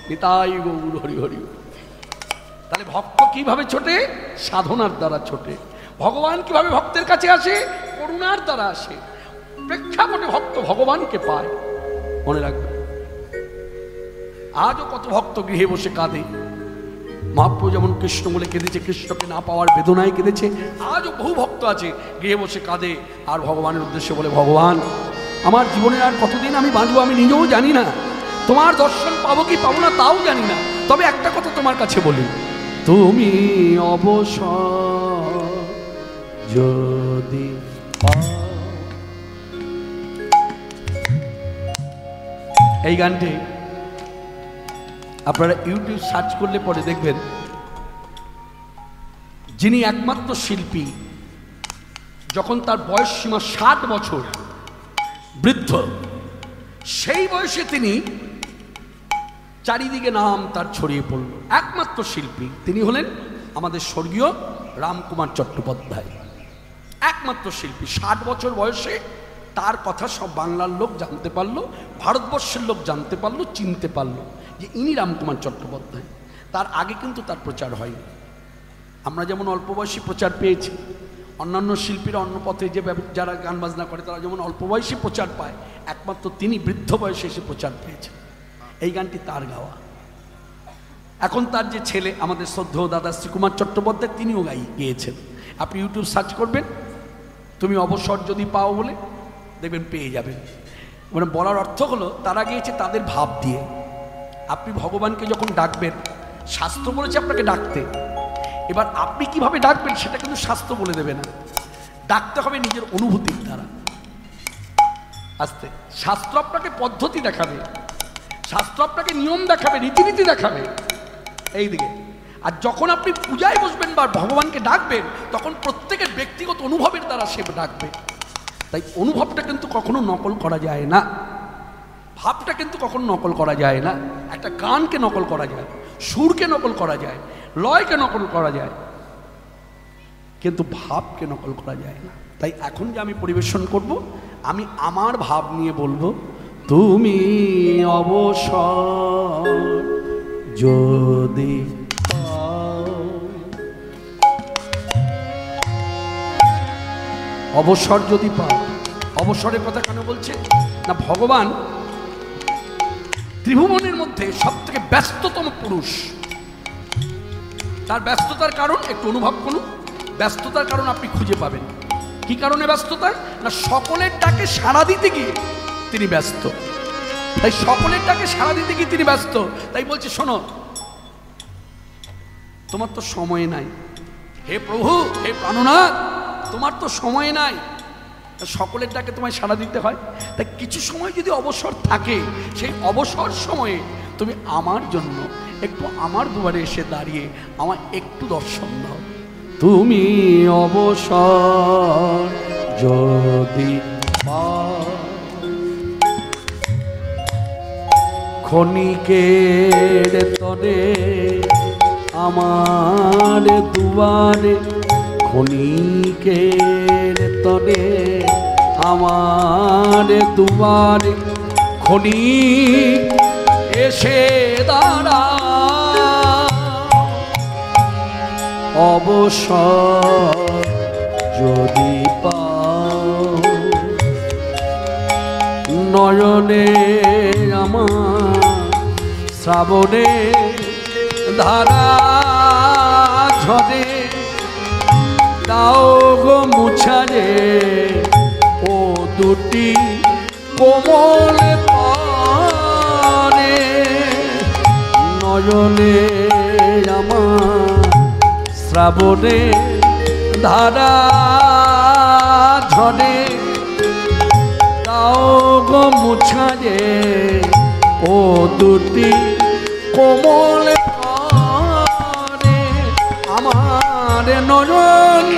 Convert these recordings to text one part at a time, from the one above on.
নিতাই গৌর হরি হরি। তাহলে ভক্ত কিভাবে ছোটে? সাধনার দ্বারা ছোটে। ভগবান কিভাবে ভক্তের কাছে আসে? করুণার দ্বারা আসে। প্রেক্ষাপটে ভক্ত ভগবানকে পায়। মনে রাখবে, আজও কত ভক্ত গৃহে বসে কাঁদে। মহাপ্রভু যেমন কৃষ্ণ বলে কেঁদেছে, কৃষ্ণকে না পাওয়ার বেদনায় কেঁদেছে, আজও বহু ভক্ত আছে গৃহে বসে কাঁদে আর ভগবানের উদ্দেশ্যে বলে, ভগবান আমার জীবনে আর কতদিন আমি বাঁচবো আমি নিজেও জানি না, তোমার দর্শন পাবো কি পাবো না তাও জানি না, তবে একটা কথা তোমার কাছে বলি, তুমি অবসর যদি এই গানটি আপনারা ইউটিউব সার্চ করলে পরে দেখবেন, যিনি একমাত্র শিল্পী, যখন তার বয়স সীমা 60 বছর, বৃদ্ধ, সেই বয়সে তিনি চারিদিকে নাম তার ছড়িয়ে পড়ল। একমাত্র শিল্পী তিনি হলেন আমাদের স্বর্গীয় রামকুমার চট্টোপাধ্যায়। একমাত্র শিল্পী, 60 বছর বয়সে তার কথা সব বাংলার লোক জানতে পারলো, ভারতবর্ষের লোক জানতে পারলো, চিনতে পারলো যে ইনি রামকুমার চট্টোপাধ্যায়। তার আগে কিন্তু তার প্রচার হয়নি। আমরা যেমন অল্প বয়সী প্রচার পেয়েছি, অন্যান্য শিল্পীরা অন্য পথে যে যারা গান বাজনা করে তারা যেমন অল্প বয়সী প্রচার পায়, একমাত্র তিনি বৃদ্ধ বয়সে এসে প্রচার পেয়েছেন। এই গানটি তার গাওয়া। এখন তার যে ছেলে আমাদের শ্রদ্ধেয় দাদা শ্রীকুমার চট্টোপাধ্যায়, তিনিও গেয়েছেন। আপনি ইউটিউব সার্চ করবেন, তুমি অবসর যদি পাও বলে, দেখবেন পেয়ে যাবেন। মানে বলার অর্থ হলো তারা গিয়েছে তাদের ভাব দিয়ে। আপনি ভগবানকে যখন ডাকবেন, শাস্ত্র বলেছে আপনাকে ডাকতে, এবার আপনি কিভাবে ডাকবেন সেটা কিন্তু শাস্ত্র বলে দেবে না, ডাকতে হবে নিজের অনুভূতির দ্বারা। আস্তে শাস্ত্র আপনাকে পদ্ধতি দেখাবে, শাস্ত্র আপনাকে নিয়ম দেখাবে, রীতিনীতি দেখাবে এই দিকে। আর যখন আপনি পূজায় বসবেন বা ভগবানকে ডাকবেন, তখন প্রত্যেকের ব্যক্তিগত অনুভবের দ্বারা সে ডাকবে। তাই অনুভবটা কিন্তু কখনো নকল করা যায় না, ভাবটা কিন্তু কখনো নকল করা যায় না। একটা গানকে নকল করা যায়, সুরকে নকল করা যায়, লয়কে নকল করা যায়, কিন্তু ভাবকে নকল করা যায় না। তাই এখন যে আমি পরিবেশন করব, আমি আমার ভাব নিয়ে বলবো, তুমি অবসর যদি অবসর যদি পাও। অবসরের কথা কেন বলছে না, ভগবান ত্রিভুবনের মধ্যে সব থেকে ব্যস্ততম পুরুষ। তার ব্যস্ততার কারণ একটু অনুভব করুন। ব্যস্ততার কারণ আপনি খুঁজে পাবেন। কি কারণে ব্যস্ততা? না সকলের ডাকে সাড়া দিতে গিয়ে তিনি ব্যস্ত। তাই সকলের ডাকে সাড়া দিতে গিয়ে তিনি ব্যস্ত। তাই বলছে, শোনো, তোমার তো সময় নাই, হে প্রভু, হে প্রাণনাথ, তোমার তো সময় নাই, সকলের ডাকে তোমায় সাড়া দিতে হয়। তাই কিছু সময় যদি অবসর থাকে, সেই অবসর সময়ে তুমি আমার জন্য একটু আমার দুয়ারে এসে দাঁড়িয়ে আমার একটু দর্শন দাও। তুমি অবসর যদি ক্ষণিকের তরে আমার দুয়ারে, ক্ষণিকের তরে আমার দুয়ারে, ক্ষণিক এসে দাঁড়া, অবসর যদি পাও, নয়নে আমার শ্রাবণে ধারা ঝরে, দাও গো মুছারে ও দুটি কোমল পানে, নয়নে আমার শ্রাবণে ধারা ঝরে, দাও গো মুছারে ও দুটি কোমল পানে, আমার নয়ন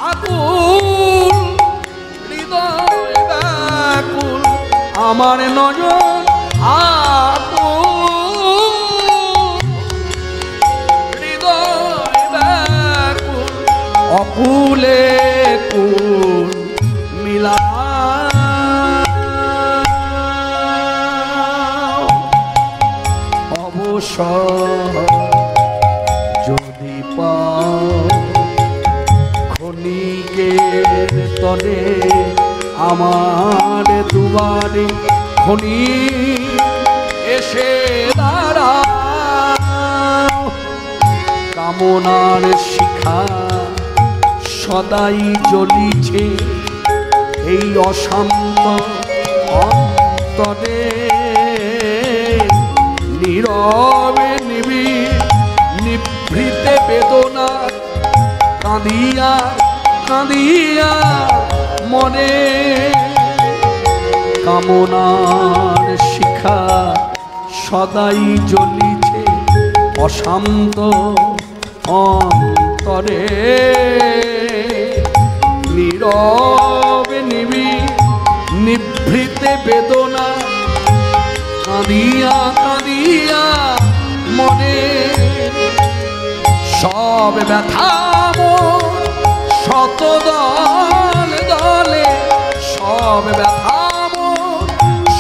আকুল, হৃদয় ব্যাকুল, আমার নয়ন আকুল, হৃদয় ব্যাকুল, অকুলে কুল মিলা, অবসর যদি পাও ক্ষণিকের তরে আমার দুয়ারে ক্ষণিক এসে দাঁড়াও। কামনার শিখা সদাই জ্বলিছে এই অশান্ত অন্তরে, নীরবে নিভৃতে বেদনা কাঁদিয়া কাঁদিয়া মনে। কামনার শিখা সদাই জ্বলিছে অশান্ত অন্তরে, নীরবে নিভৃতে বেদনা কাঁদিয়া কাঁদিয়া মনে। সব ব্যথা শত দলে দলে, সব ব্যথা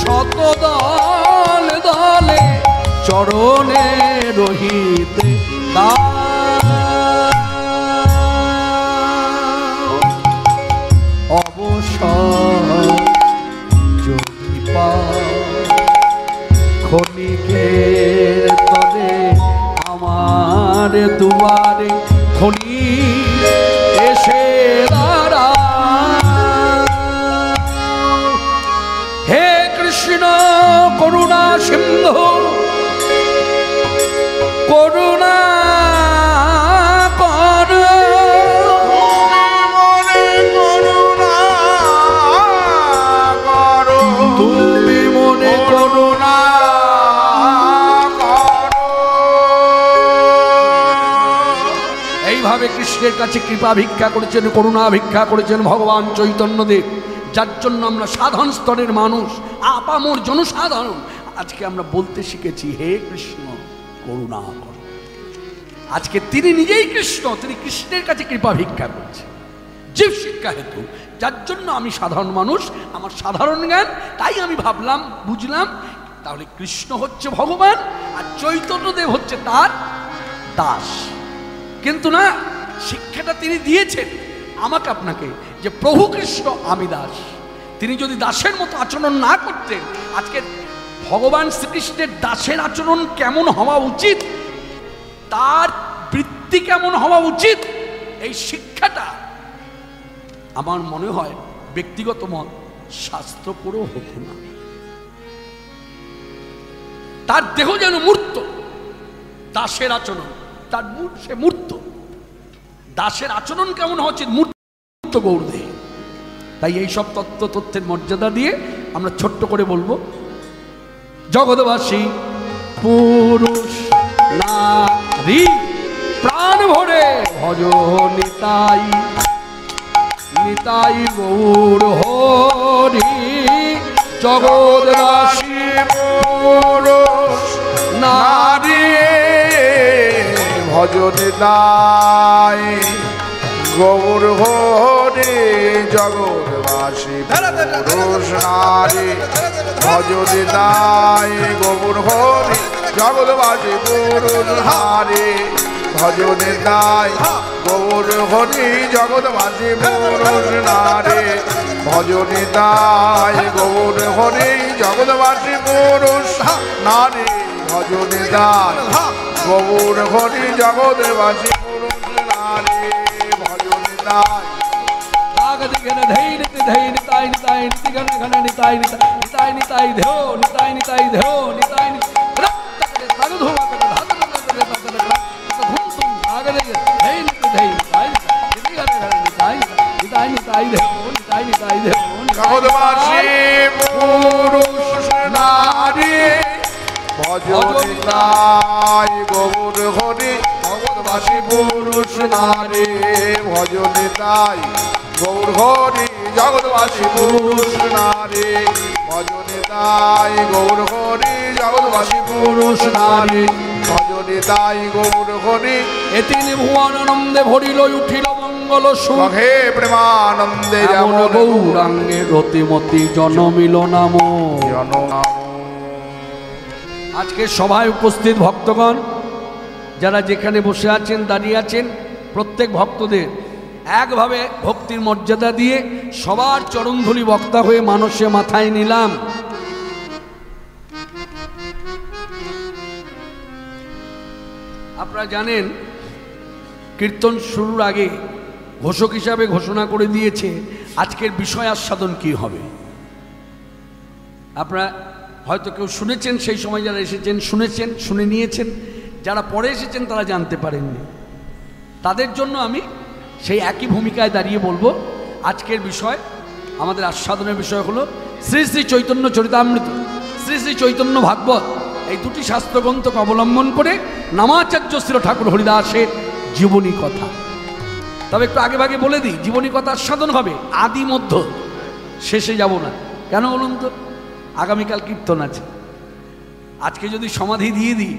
শত দলে দলে চরণে রহিতে অবসর যদি পাও ক্ষণিকের তরে আমার দুয়ারে ক্ষণিক এসে দাঁড়াও। হে কৃষ্ণ করুণা সিন্ধু করুণা কর, তুমি মনে করুণা এইভাবে কৃষ্ণের কাছে কৃপা ভিক্ষা করেছেন, করুণা ভিক্ষা করেছেন ভগবান চৈতন্যদেব, যার জন্য আমরা সাধারণ স্তরের মানুষ, আপামর জনসাধারণ আজকে আমরা বলতে শিখেছি হে কৃষ্ণ করুণা কর। আজকে তিনি নিজেই কৃষ্ণ, তিনি কৃষ্ণের কাছে কৃপা ভিক্ষা করছেন জীব শিক্ষা হেতু, যার জন্য আমি সাধারণ মানুষ, আমার সাধারণ জ্ঞান, তাই আমি ভাবলাম বুঝলাম তাহলে কৃষ্ণ হচ্ছে ভগবান আর চৈতন্যদেব হচ্ছে তার দাস। কিন্তু না, শিক্ষাটা তিনি দিয়েছেন আমাকে আপনাকে যে প্রভু কৃষ্ণ আমি দাস। তিনি যদি দাসের মতো আচরণ না করতেন, আজকে ভগবান শ্রীকৃষ্ণের দাসের আচরণ কেমন হওয়া উচিত, তার বৃত্তি কেমন হওয়া উচিত, এই শিক্ষাটা আমার মনে হয় ব্যক্তিগত মত শাস্ত্র পড়েও হতো না। তার দেহ যেন মূর্ত, দাসের আচরণ তার সে মূর্ত, দাসের আচরণ কেমন হওয়া উচিত মূর্ত গৌরদেহ। তাই এই সব তথ্যের মর্যাদা দিয়ে আমরা ছোট্ট করে বলবো, জগৎবাসী পুরুষ নারী প্রাণ ভরে ভজ নিতাই, নিতাই গৌর হরি। জগৎবাসী পুরুষ নারী ভজ নিতাই গৌর হরি। জগৎবাসী পুরুষ নারী ভজ নিতাই গৌর হরি। জগৎবাসী পুরুষ নারী ভজ নিতাই গৌর হরি। জগৎবাসী পুরুষ নারী ভজ নিতাই গৌর হরি। জগৎবাসী পুরুষ নারী ভজ নিতাই গৌর হরি। জগৎবাসী পুরুষ নারী ভজ নিতাই। জগৎবাসী পুরুষ নারী ভজ নিতাই গৌর হরি। জগৎবাসী পুরুষ নারী ভজ নিতাই গৌর হরি। জগৎবাসী পুরুষ নারী ভজ নিতাই গৌর হরি। জগৎবাসী পুরুষ নারী ভজ নিতাই গৌর হরি। এতিন ভুবনানন্দে ভরিল উঠিল মঙ্গল সুখে প্রেমানন্দে যেমন গৌরাঙ্গে রতিমতি জনমিল নাম। আজকে সভায় উপস্থিত ভক্তগণ, যারা যেখানে বসে আছেন, দাঁড়িয়ে আছেন, প্রত্যেক ভক্তদের একভাবে ভক্তির মর্যাদা দিয়ে সবার চরণধুলি বক্তা হয়ে মানসে মাথায় নিলাম। আপনারা জানেন, কীর্তন শুরুর আগে ঘোষক হিসাবে ঘোষণা করে দিয়েছে আজকের বিষয় আস্বাদন কি হবে। আপনারা হয়তো কেউ শুনেছেন, সেই সময় যারা এসেছেন শুনেছেন, শুনে নিয়েছেন, যারা পরে এসেছেন তারা জানতে পারেননি। তাদের জন্য আমি সেই একই ভূমিকায় দাঁড়িয়ে বলবো, আজকের বিষয়, আমাদের আস্বাদনের বিষয় হলো শ্রী শ্রী চৈতন্য চরিতামৃত, শ্রী শ্রী চৈতন্য ভাগবত, এই দুটি শাস্ত্রগ্রন্থকে অবলম্বন করে নামাচার্য শ্রী ঠাকুর হরিদাসের জীবনী কথা। তবে একটু আগে ভাগে বলে দিই, জীবনী কথা আস্বাদন হবে, আদি মধ্য শেষে যাব না। কেন বলুন তো? আগামীকাল কীর্তন আছে। আজকে যদি সমাধি দিয়ে দিই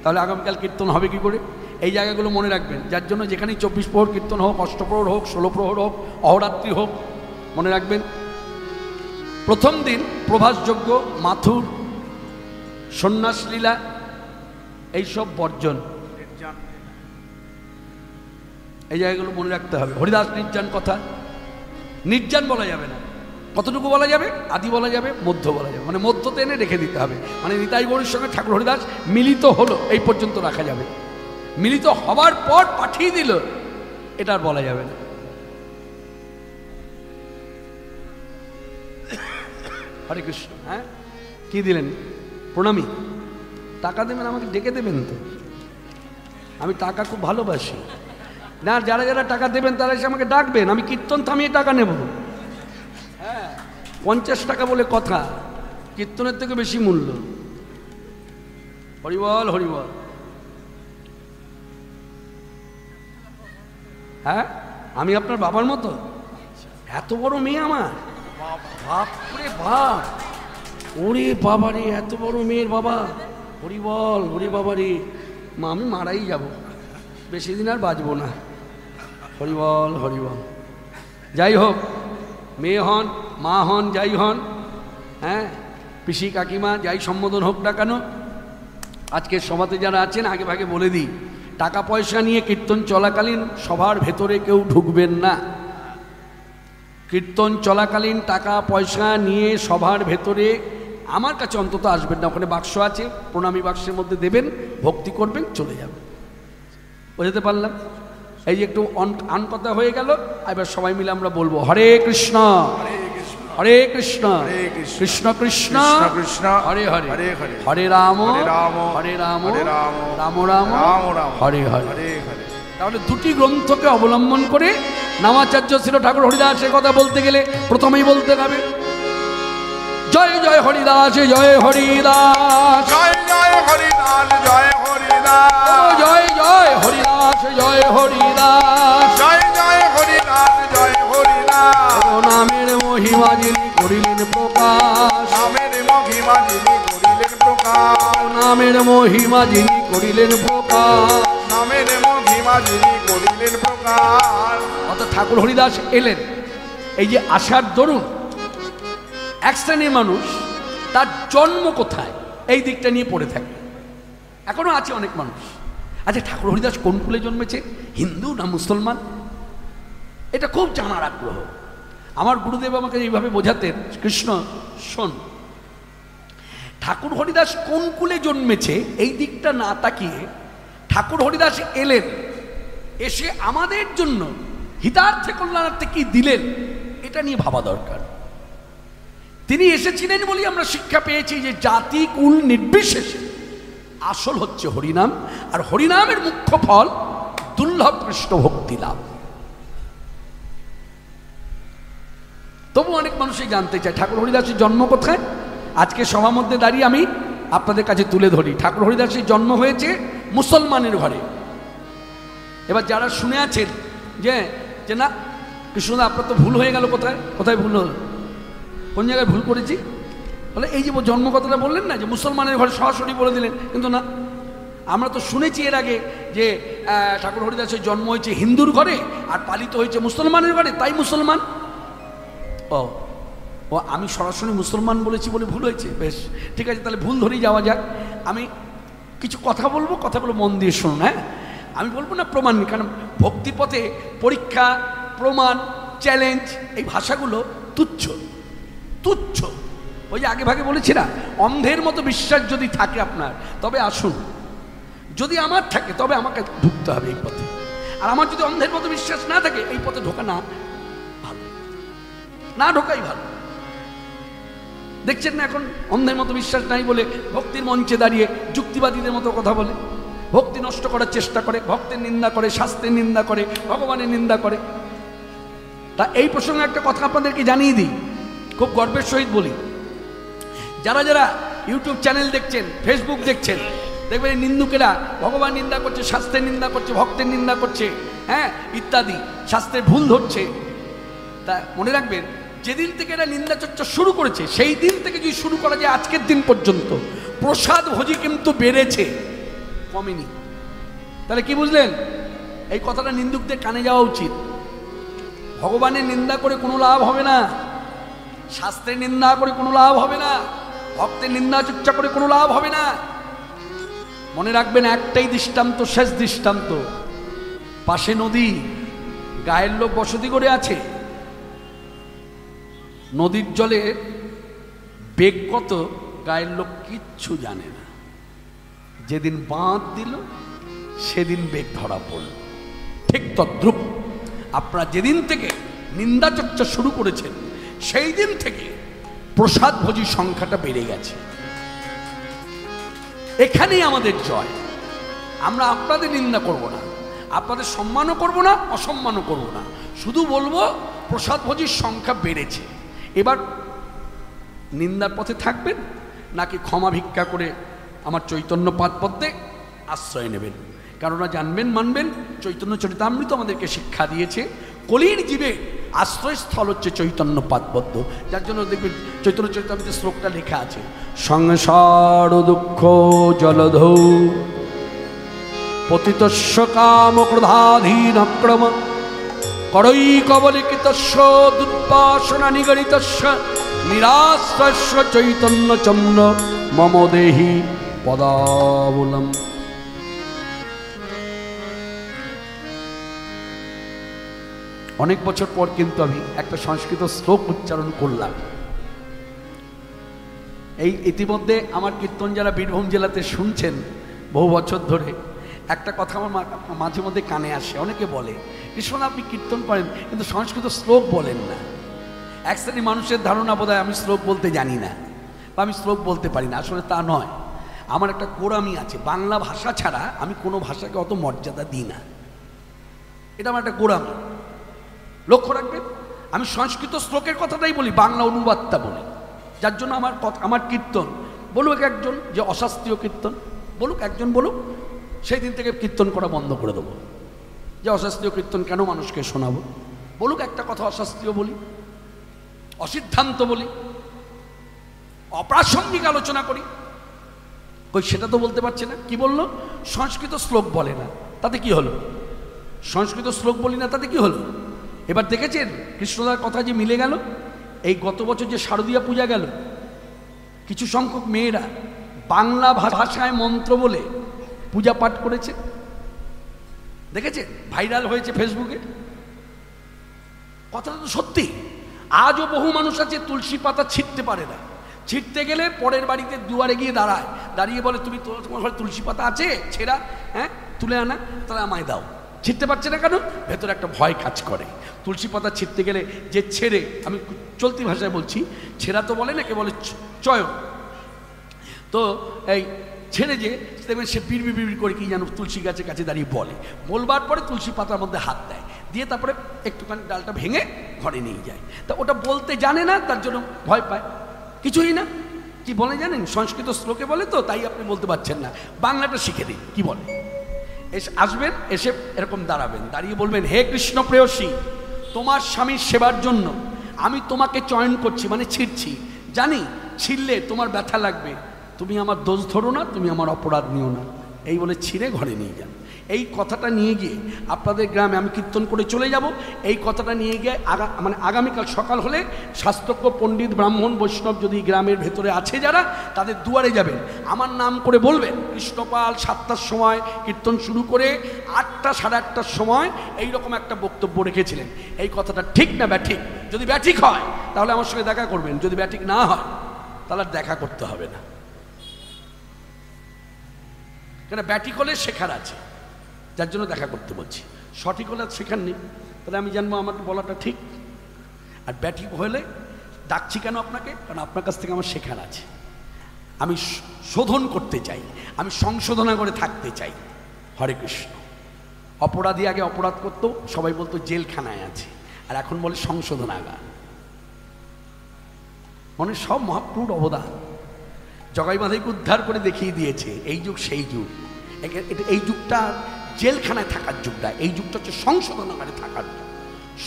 তাহলে আগামীকাল কীর্তন হবে কি করে? এই জায়গাগুলো মনে রাখবেন, যার জন্য যেখানেই 24 প্রহর কীর্তন হোক, অষ্টপ্রহর হোক, 16 প্রহর হোক, অহরাত্রি হোক, মনে রাখবেন প্রথম দিন প্রভাসযজ্ঞ, মাথুর, সন্ন্যাস লীলা, এইসব বর্জন। এই জায়গাগুলো মনে রাখতে হবে। হরিদাস নির্জান কথা, নির্জান বলা যাবে না। কতটুকু বলা যাবে? আদি বলা যাবে, মধ্য বলা যাবে, মানে মধ্যতে এনে রেখে দিতে হবে। মানে নিতাই গৌরীর সঙ্গে ঠাকুর হরিদাস মিলিত হলো এই পর্যন্ত রাখা যাবে। মিলিত হবার পর পাঠিয়ে দিল, এটা আর বলা যাবে না। হরে কৃষ্ণ। হ্যাঁ, কি দিলেন? প্রণামী। টাকা দেবেন, আমাকে ডেকে দেবেন তো, আমি টাকা খুব ভালোবাসি। না, যারা যারা টাকা দেবেন তারা এসে আমাকে ডাকবেন, আমি কীর্তন থামিয়ে টাকা নেব। হ্যাঁ, 50 টাকা বলে কথা, কীর্তনের থেকে বেশি মূল্য। হরিবল হরিবল। হ্যাঁ, আমি আপনার বাবার মতো, এত বড় মেয়ে আমার, বাপরে বাপ, ওরে বাবারে, এত বড় মেয়ের বাবা, হরিবল, হরি বাবারে, মা আমি মারাই যাব, বেশি দিন আর বাঁচবো না। হরিবল হরিবল। যাই হোক, মেয়ে হন, মা হন, যাই হন, হ্যাঁ, পিসি কাকিমা যাই সম্বোধন হোক না কেন, আজকের সভাতে যারা আছেন আগে ভাগে বলে দিই, টাকা পয়সা নিয়ে কীর্তন চলাকালীন সভার ভেতরে কেউ ঢুকবেন না। কীর্তন চলাকালীন টাকা পয়সা নিয়ে সভার ভেতরে আমার কাছে অন্তত আসবেন না। ওখানে বাক্স আছে, প্রণামী বাক্সের মধ্যে দেবেন, ভক্তি করবেন, চলে যাবেন। বুঝতে পারলাম? এই যে একটু আন কথা হয়ে গেল, এবার সবাই মিলে আমরা বলবো হরে কৃষ্ণ হরে কৃষ্ণ কৃষ্ণ কৃষ্ণ হরে হরে হরে রাম হরে রাম রাম রাম হরে হরে। তাহলে দুটি গ্রন্থকে অবলম্বন করে নামাচার্য শ্রী ঠাকুর হরিদাসের কথা বলতে গেলে প্রথমেই বলতে হবে জয় জয় হরিদাস, জয় হরিদাস, জয় জয় হরিদাস, জয় হরিদাস, জয় জয় হরিদাস, জয় হরিদাস, জয় জয় হরিদাস, জয় হরিদাস। নামের মহিমা যিনি করিলেন প্রকাশ, নামের মহিমা যিনি করিলেন প্রকাশ, নামের মহিমা যিনি করিলেন প্রকাশ, নামের মহিমা যিনি করিলেন প্রকাশ। অর্থাৎ ঠাকুর হরিদাস এলেন। এই যে আসার দরুন এক শ্রেণীর মানুষ তার জন্ম কোথায় এই দিকটা নিয়ে পড়ে থাকে। এখনো আছে অনেক মানুষ। আচ্ছা, ঠাকুর হরিদাস কোন কুলে জন্মেছে, হিন্দু না মুসলমান? এটা খুব জানার আগ্রহ। আমার গুরুদেব আমাকে এইভাবে বোঝাতেন, কৃষ্ণ শোন, ঠাকুর হরিদাস কোন কুলে জন্মেছে এই দিকটা না তাকিয়ে ঠাকুর হরিদাস এলেন, এসে আমাদের জন্য হিতার্থে কল্যাণার্থে কি দিলেন এটা নিয়ে ভাবা দরকার। তিনি এসেছিলেন বলি আমরা শিক্ষা পেয়েছি যে জাতি কুল নির্বিশেষে আসল হচ্ছে হরিনাম, আর হরিনামের মুখ্য ফল দুর্লভ কৃষ্ণ ভক্তি লাভ। তবু অনেক মানুষই জানতে চায় ঠাকুর হরিদাসের জন্ম কোথায়। আজকে সবার মধ্যে দাঁড়িয়ে আমি আপনাদের কাছে তুলে ধরি, ঠাকুর হরিদাসের জন্ম হয়েছে মুসলমানের ঘরে। এবার যারা শুনে আছেন যে না কৃষ্ণদা আপনার তো ভুল হয়ে গেল, কোথায় কোথায় ভুল হল, কোন জায়গায় ভুল করেছি, বলে এই যে জন্ম কথাটা বললেন না, যে মুসলমানের ঘরে সরাসরি বলে দিলেন, কিন্তু না, আমরা তো শুনেছি এর আগে যে ঠাকুর হরিদাসের জন্ম হয়েছে হিন্দুর ঘরে আর পালিত হয়েছে মুসলমানের ঘরে, তাই মুসলমান। ও ও আমি সরাসরি মুসলমান বলেছি বলে ভুল হয়েছে, বেশ ঠিক আছে, তাহলে ভুল ধরেই যাওয়া যাক। আমি কিছু কথা বলবো, কথাগুলো মন দিয়ে শুনুন। হ্যাঁ, আমি বলবো না প্রমাণ নেই, কারণ ভক্তিপথে পরীক্ষা, প্রমাণ, চ্যালেঞ্জ এই ভাষাগুলো তুচ্ছ তুচ্ছ। ওই যে আগে ভাগে বলেছি না, অন্ধের মতো বিশ্বাস যদি থাকে আপনার, তবে আসুন। যদি আমার থাকে তবে আমাকে ঢুকতে হবে এই পথে, আর আমার যদি অন্ধের মতো বিশ্বাস না থাকে, এই পথে ঢোকা না ভালো, না ঢোকাই ভালো। দেখছেন না এখন অন্ধের মতো বিশ্বাস নাই বলে ভক্তির মঞ্চে দাঁড়িয়ে যুক্তিবাদীদের মতো কথা বলে, ভক্তি নষ্ট করার চেষ্টা করে, ভক্তের নিন্দা করে, শাস্ত্রের নিন্দা করে, ভগবানের নিন্দা করে। তা এই প্রসঙ্গে একটা কথা আপনাদেরকে জানিয়ে দিই, খুব গর্বের সহিত বলি, যারা যারা ইউটিউব চ্যানেল দেখছেন, ফেসবুক দেখছেন, দেখবেন এই নিন্দুকেরা ভগবান নিন্দা করছে, শাস্ত্রের নিন্দা করছে, ভক্তের নিন্দা করছে, হ্যাঁ ইত্যাদি, শাস্ত্রের ভুল ধরছে। তা মনে রাখবেন, যেদিন থেকে এরা নিন্দা চর্চা শুরু করেছে, সেই দিন থেকে যদি শুরু করা যায় আজকের দিন পর্যন্ত, প্রসাদ ভোজি কিন্তু বেড়েছে, কমেনি। তাহলে কি বুঝলেন? এই কথাটা নিন্দুকদের কানে যাওয়া উচিত। ভগবানের নিন্দা করে কোনো লাভ হবে না, শাস্ত্রের নিন্দা করে কোনো লাভ হবে না, ভক্তের নিন্দা চর্চা করে কোনো লাভ হবে না। মনে রাখবেন, একটাই দৃষ্টান্ত, শেষ দৃষ্টান্ত। পাশে নদী, গায়ের লোক বসতি করে আছে, নদীর জলে বেগ কত গায়ের লোক কিচ্ছু জানে না। যেদিন বাঁধ দিল সেদিন বেগ ধরা পড়ল। ঠিক তদ্রূপ আপনারা যেদিন থেকে নিন্দা চর্চা শুরু করেছেন, সেই দিন থেকে প্রসাদ ভোজি সংখ্যাটা বেড়ে গেছে। এখানেই আমাদের জয়। আমরা আপনাদের নিন্দা করব না, আপনাদের সম্মানও করব না, অসম্মানও করব না, শুধু বলবো প্রসাদ ভোজির সংখ্যা বেড়েছে। এবার নিন্দার পথে থাকবেন নাকি ক্ষমা ভিক্ষা করে আমার চৈতন্য পাদপদ্মে আশ্রয় নেবেন? কেননা জানবেন, মানবেন, চৈতন্য চরিতামৃত আমাদেরকে শিক্ষা দিয়েছে, কলির জীবে আশ্রয়স্থল হচ্ছে চৈতন্য পাদপদ্ম। যার জন্য দেখবেন চৈতন্য চরিতামৃতের শ্লোকটা লেখা আছে, সংসার দুঃখ জলধৌ পতিতস্য কাম ক্রোধাধীন ক্রম করৈ কবলিকিতস্য দুর্বাসনা নিগরিতস্য নিরাশ্রয়স্য চৈতন্য চন্দ্র মম দেহি পদাবলম। অনেক বছর পর কিন্তু আমি একটা সংস্কৃত শ্লোক উচ্চারণ করলাম। এই ইতিমধ্যে আমার কীর্তন যারা বীরভূম জেলাতে শুনছেন বহু বছর ধরে, একটা কথা আমার মাঝে মধ্যে কানে আসে। অনেকে বলে, কৃষ্ণ আপনি কীর্তন করেন কিন্তু সংস্কৃত শ্লোক বলেন না। এক শ্রেণী মানুষের ধারণা বোধহয় আমি শ্লোক বলতে জানি না বা আমি শ্লোক বলতে পারি না। আসলে তা নয়, আমার একটা গোড়ামি আছে। বাংলা ভাষা ছাড়া আমি কোনো ভাষাকে অত মর্যাদা দিই না, এটা আমার একটা গোড়ামি। লক্ষ্য রাখবেন, আমি সংস্কৃত শ্লোকের কথাটাই বলি, বাংলা অনুবাদটা বলি। যার জন্য আমার কীর্তন বলুক একজন যে অশাস্ত্রীয় কীর্তন, বলুক একজন, বলুক, সেই দিন থেকে কীর্তন করা বন্ধ করে দেবো। যে অশাস্ত্রীয় কীর্তন কেন মানুষকে শোনাবো? বলুক একটা কথা অশাস্ত্রীয় বলি, অসিদ্ধান্ত বলি, অপ্রাসঙ্গিক আলোচনা করি, কই সেটা তো বলতে পারছে না। কি বললো? সংস্কৃত শ্লোক বলে না, তাতে কি হলো? সংস্কৃত শ্লোক বলি না, তাতে কি হলো? এবার দেখেছেন কৃষ্ণদার কথা যে মিলে গেল। এই গত বছর যে শারদীয়া পূজা গেল, কিছু সংখ্যক মেয়েরা বাংলা ভাষায় মন্ত্র বলে পূজা পাঠ করেছে, দেখেছেন? ভাইরাল হয়েছে ফেসবুকে। কথাটা তো সত্যি। আজও বহু মানুষ আছে তুলসী পাতা ছিঁড়তে পারে না, ছিঁড়তে গেলে পরের বাড়িতে দুয়ারে গিয়ে দাঁড়ায়, দাঁড়িয়ে বলে তুমি তোমার ঘরে তুলসী পাতা আছে ছেঁড়া, হ্যাঁ তুলে আনা, তাহলে আমায় দাও। ছিঁড়তে পারছে না কেন? ভেতরে একটা ভয় কাজ করে। তুলসী পাতা ছিঁড়তে গেলে যে ছেড়ে, আমি চলতি ভাষায় বলছি, ছেঁড়া তো বলে না, কে বলে চয়ন। তো এই ছেড়ে যে দেখবেন সে বিড় করে কি যেন তুলসী গাছের কাছে দাঁড়িয়ে বলবার পরে তুলসী পাতার মধ্যে হাত দেয়, দিয়ে তারপরে একটুখানি ডালটা ভেঙে ঘরে নিয়ে যায়। তা ওটা বলতে জানে না, তার জন্য ভয় পায়। কিছুই না, কি বলে জানেন? সংস্কৃত শ্লোকে বলে তো, তাই আপনি বলতে পারছেন না। বাংলাটা শিখে দিন কি বলে। আসবেন, এসে এরকম দাঁড়াবেন, দাঁড়িয়ে বলবেন, হে কৃষ্ণ প্রেয়সী, তোমার স্বামীর সেবার জন্য আমি তোমাকে চয়ন করছি, মানে ছিঁড়ছি। জানি ছিঁড়লে তোমার ব্যথা লাগবে, তুমি আমার দোষ ধরো না, তুমি আমার অপরাধ নিও না। এই বলে ছিঁড়ে ঘরে নিয়ে যান। এই কথাটা নিয়ে গিয়ে আপনাদের গ্রামে আমি কীর্তন করে চলে যাব। এই কথাটা নিয়ে গিয়ে আগামীকাল সকাল হলে শাস্ত্রজ্ঞ পণ্ডিত ব্রাহ্মণ বৈষ্ণব যদি গ্রামের ভেতরে আছে যারা, তাদের দুয়ারে যাবেন, আমার নাম করে বলবেন কৃষ্ণপাল 7টার সময় কীর্তন শুরু করে 8টা সাড়ে 8টার সময় এইরকম একটা বক্তব্য রেখেছিলেন। এই কথাটা ঠিক না ব্যাঠিক? যদি ব্যাঠিক হয় তাহলে আমার সঙ্গে দেখা করবেন, যদি ব্যাঠিক না হয় তাহলে দেখা করতে হবে না। কেন ব্যাঠিক হলে শেখার আছে, যার জন্য দেখা করতে বলছি। সঠিক হলে শেখার নেই, তাহলে আমি জানবো আমার বলাটা ঠিক। আর ব্যাঠিক হলে ডাকছি কেন আপনাকে? কারণ আপনার কাছ থেকে আমার শেখার আছে, আমি শোধন করতে চাই, আমি সংশোধনা করে থাকতে চাই। হরে কৃষ্ণ। অপরাধী আগে অপরাধ করতো, সবাই বলতো জেলখানায় আছে, আর এখন বলে সংশোধনাগার। মানে সব মহাপ্রভুর অবদান। জগাই মাধাইকে উদ্ধার করে দেখিয়ে দিয়েছে এই যুগ সেই যুগ। এই যুগটা জেলখানায় থাকার যুগ না, এই যুগটা হচ্ছে সংশোধনাগারে থাকার যুগ।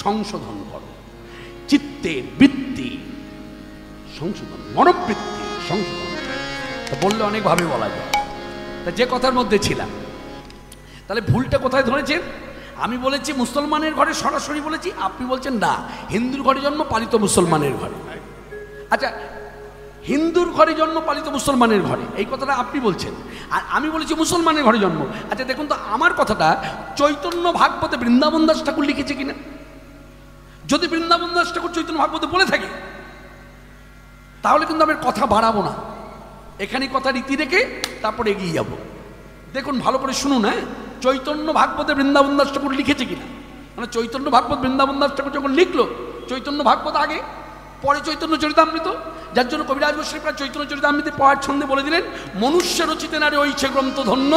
সংশোধন করো চিত্তের বৃত্তি, সংশোধন, মনোবৃত্তি সংশোধন। তা বললে অনেকভাবে বলা যায়। তা যে কথার মধ্যে ছিলাম, তাহলে ভুলটা কোথায় ধরেছেন? আমি বলেছি মুসলমানের ঘরে সরাসরি বলেছি, আপনি বলছেন না হিন্দুর ঘরে জন্ম পালিত মুসলমানের ঘরে। আচ্ছা, হিন্দুর ঘরে জন্ম পালিত মুসলমানের ঘরে, এই কথাটা আপনি বলছেন, আর আমি বলেছি মুসলমানের ঘরে জন্ম। আচ্ছা দেখুন তো আমার কথাটা চৈতন্য ভাগবতে বৃন্দাবন দাস ঠাকুর লিখেছে কিনা? যদি বৃন্দাবন দাস ঠাকুর চৈতন্য ভাগবতে বলে থাকে তাহলে কিন্তু আমি কথা বাড়াবো না, এখানে কথা রীতি রেখে তারপরে এগিয়ে যাব। দেখুন ভালো করে শুনুন, হ্যাঁ, চৈতন্য ভাগবতে বৃন্দাবন দাস ঠাকুর লিখেছে কিনা। মানে চৈতন্য ভাগবত বৃন্দাবন দাস ঠাকুর যখন লিখলো, চৈতন্য ভাগবত আগে, পরে চৈতন্য চরিতামৃত, যার জন্য কবিরাজ গোস্বামী চৈতন্য চরিতামৃত পড়ার ছন্দে বলে দিলেন মনুষ্য রচিতে নারে ঐছে গ্রন্থ ধন্য,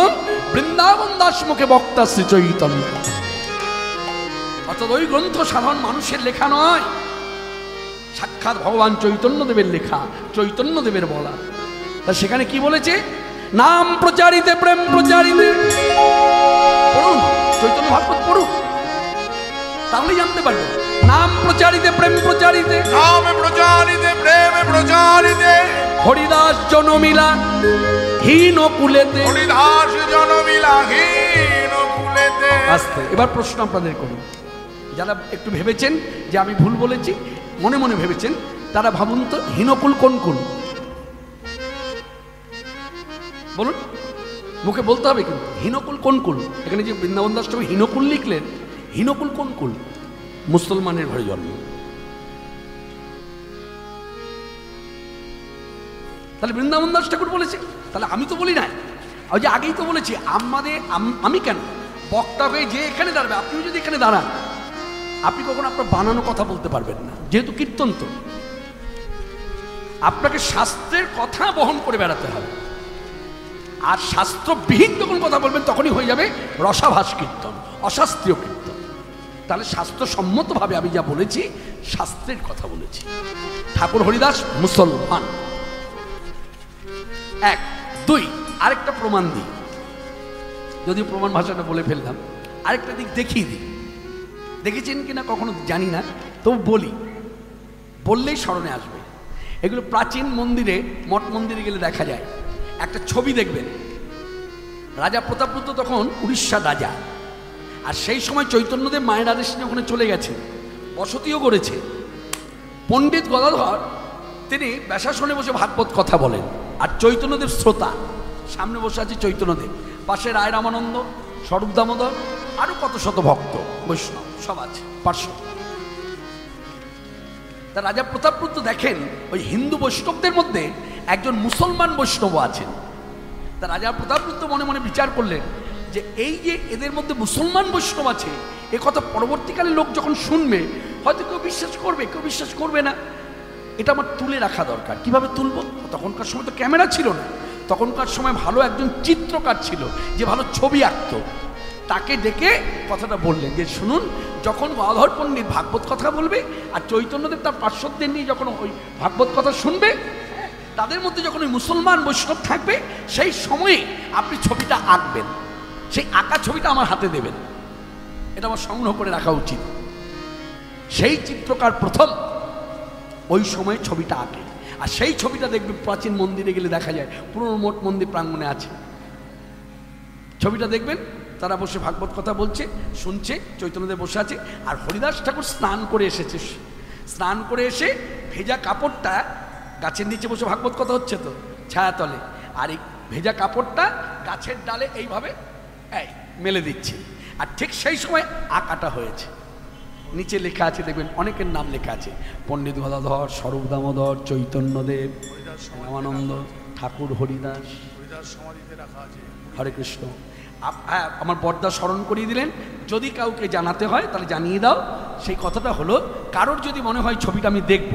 বৃন্দাবন দাস মুখে বক্তা শ্রী চৈতন্য। অর্থাৎ ওই গ্রন্থ সাধারণ মানুষের লেখা নয়, সাক্ষাৎ ভগবান চৈতন্য দেবের লেখা, চৈতন্য দেবের বলা। তা সেখানে কি বলেছে? নাম প্রচারিতে প্রেম প্রচারিতে। পড়ুন চৈতন্য ভাগবত পড়ুন, তাহলেই জানতে পারবেন। নাম প্রচারিতে প্রেম প্রচারিতে, নাম প্রচারিতে প্রেম প্রচারিতে, হরিদাস জনমিলা হীন কুলেতে, হরিদাস জনমিলা হীন কুলেতে। আস্তে এবার প্রশ্ন আপনাদের করুন, যারা একটু ভেবেছেন যে আমি ভুল বলেছি, মনে মনে ভেবেছেন, তারা ভাবুন তো হীনকুল কোন কুল? বলুন, মুখে বলতে হবে কিন্তু হীনকুল কোন কুল? এখানে যে বৃন্দাবন দাস ঠাকুর হীনকুল লিখলেন, হীনকুল কোন কুল? মুসলমানের ঘরে জন্ম। তাহলে বৃন্দাবন দাস ঠাকুর বলেছে, তাহলে আমি তো বলি না, ওই যে আগেই তো বলেছি আমাদের, আমি কেন বক্তা হয়ে যে এখানে দাঁড়াবে, আপনিও যদি এখানে দাঁড়ান, আপনি কখনো আপনার বানানো কথা বলতে পারবেন না, যেহেতু কীর্তন তো আপনাকে শাস্ত্রের কথা বহন করে বেড়াতে হবে। আর শাস্ত্রবিহীন যখন কথা বলবেন তখনই হয়ে যাবে রসাভাস কীর্তন, অশাস্ত্রীয় কীর্তন। তাহলে শাস্ত্রসম্মতভাবে আমি যা বলেছি শাস্ত্রের কথা বলেছি। ঠাকুর হরিদাস মুসলমান, এক। দুই, আরেকটা প্রমাণ দিই, যদিও প্রমাণ ভাষাটা বলে ফেললাম, আরেকটা দিক দেখিয়ে দিই। দেখেছেন কিনা কখনো জানি না, তবু বলি, বললেই স্মরণে আসবে। এগুলো প্রাচীন মন্দিরে, মঠ মন্দিরে গেলে দেখা যায়। একটা ছবি দেখবেন, রাজা প্রতাপরুদ্র তখন উড়িষ্যার রাজা, আর সেই সময় চৈতন্যদেব মায়ের আদেশ নিয়ে ওখানে চলে গেছে, বসতিও করেছে। পণ্ডিত গদাধর তিনি ব্যাসাসনে বসে ভাগবত কথা বলেন, আর চৈতন্যদেব শ্রোতা, সামনে বসে আছে চৈতন্যদেব, পাশে রায় রামানন্দ, স্বরূপ দামোদর, আরো কত শত ভক্ত বৈষ্ণব সব আছে পার্শ্ব। তা রাজা প্রতাপরুদ্র দেখেন ওই হিন্দু বৈষ্ণবদের মধ্যে একজন মুসলমান বৈষ্ণব আছেন। তা রাজা প্রতাপরুদ্র মনে মনে বিচার করলেন যে এই যে এদের মধ্যে মুসলমান বৈষ্ণব আছে, এ কথা পরবর্তীকালে লোক যখন শুনবে হয়তো কেউ বিশ্বাস করবে, কেউ বিশ্বাস করবে না, এটা আমার তুলে রাখা দরকার। কিভাবে তুলব? তখনকার সময় তো ক্যামেরা ছিল না, তখনকার সময় ভালো একজন চিত্রকার ছিল যে ভালো ছবি আঁকতো, তাকে ডেকে কথাটা বললেন যে শুনুন, যখন গদাধর পণ্ডিত ভাগবত কথা বলবে আর চৈতন্যদেব তার পার্শ্বদের নিয়ে যখন ওই ভাগবত কথা শুনবে, তাদের মধ্যে যখন ওই মুসলমান বৈষ্ণব থাকবে, সেই সময়ে আপনি ছবিটা আঁকবেন, সেই আঁকা ছবিটা আমার হাতে দেবেন, এটা আমার সংগ্রহ করে রাখা উচিত। সেই চিত্রকার প্রথম ওই সময় ছবিটা আঁকে, আর সেই ছবিটা দেখবে প্রাচীন মন্দিরে গেলে দেখা যায়, পুরনো মঠ মন্দির প্রাঙ্গণে আছে। ছবিটা দেখবেন, তারা বসে ভাগবত কথা বলছে, শুনছে, চৈতন্যদেব বসে আছে, আর হরিদাস ঠাকুর স্নান করে এসেছে। স্নান করে এসে ভেজা কাপড়টা, গাছের নিচে বসে ভাগবত কথা হচ্ছে তো ছায়াতলে, আর এই ভেজা কাপড়টা গাছের ডালে এইভাবে মেলে দিচ্ছে। আর ঠিক সেই সময় আঁকাটা হয়েছে, নিচে লেখা আছে, দেখবেন অনেকের নাম লেখা আছে, পণ্ডিত গদাধর, স্বরূপ দামোদর, চৈতন্যদেব, রামানন্দ ঠাকুর, হরিদাস সমাধিতে রাখা আছে। হরে কৃষ্ণ। হ্যাঁ, আমার বড়দা স্মরণ করিয়ে দিলেন, যদি কাউকে জানাতে হয় তাহলে জানিয়ে দাও। সেই কথাটা হলো, কারোর যদি মনে হয় ছবিটা আমি দেখব,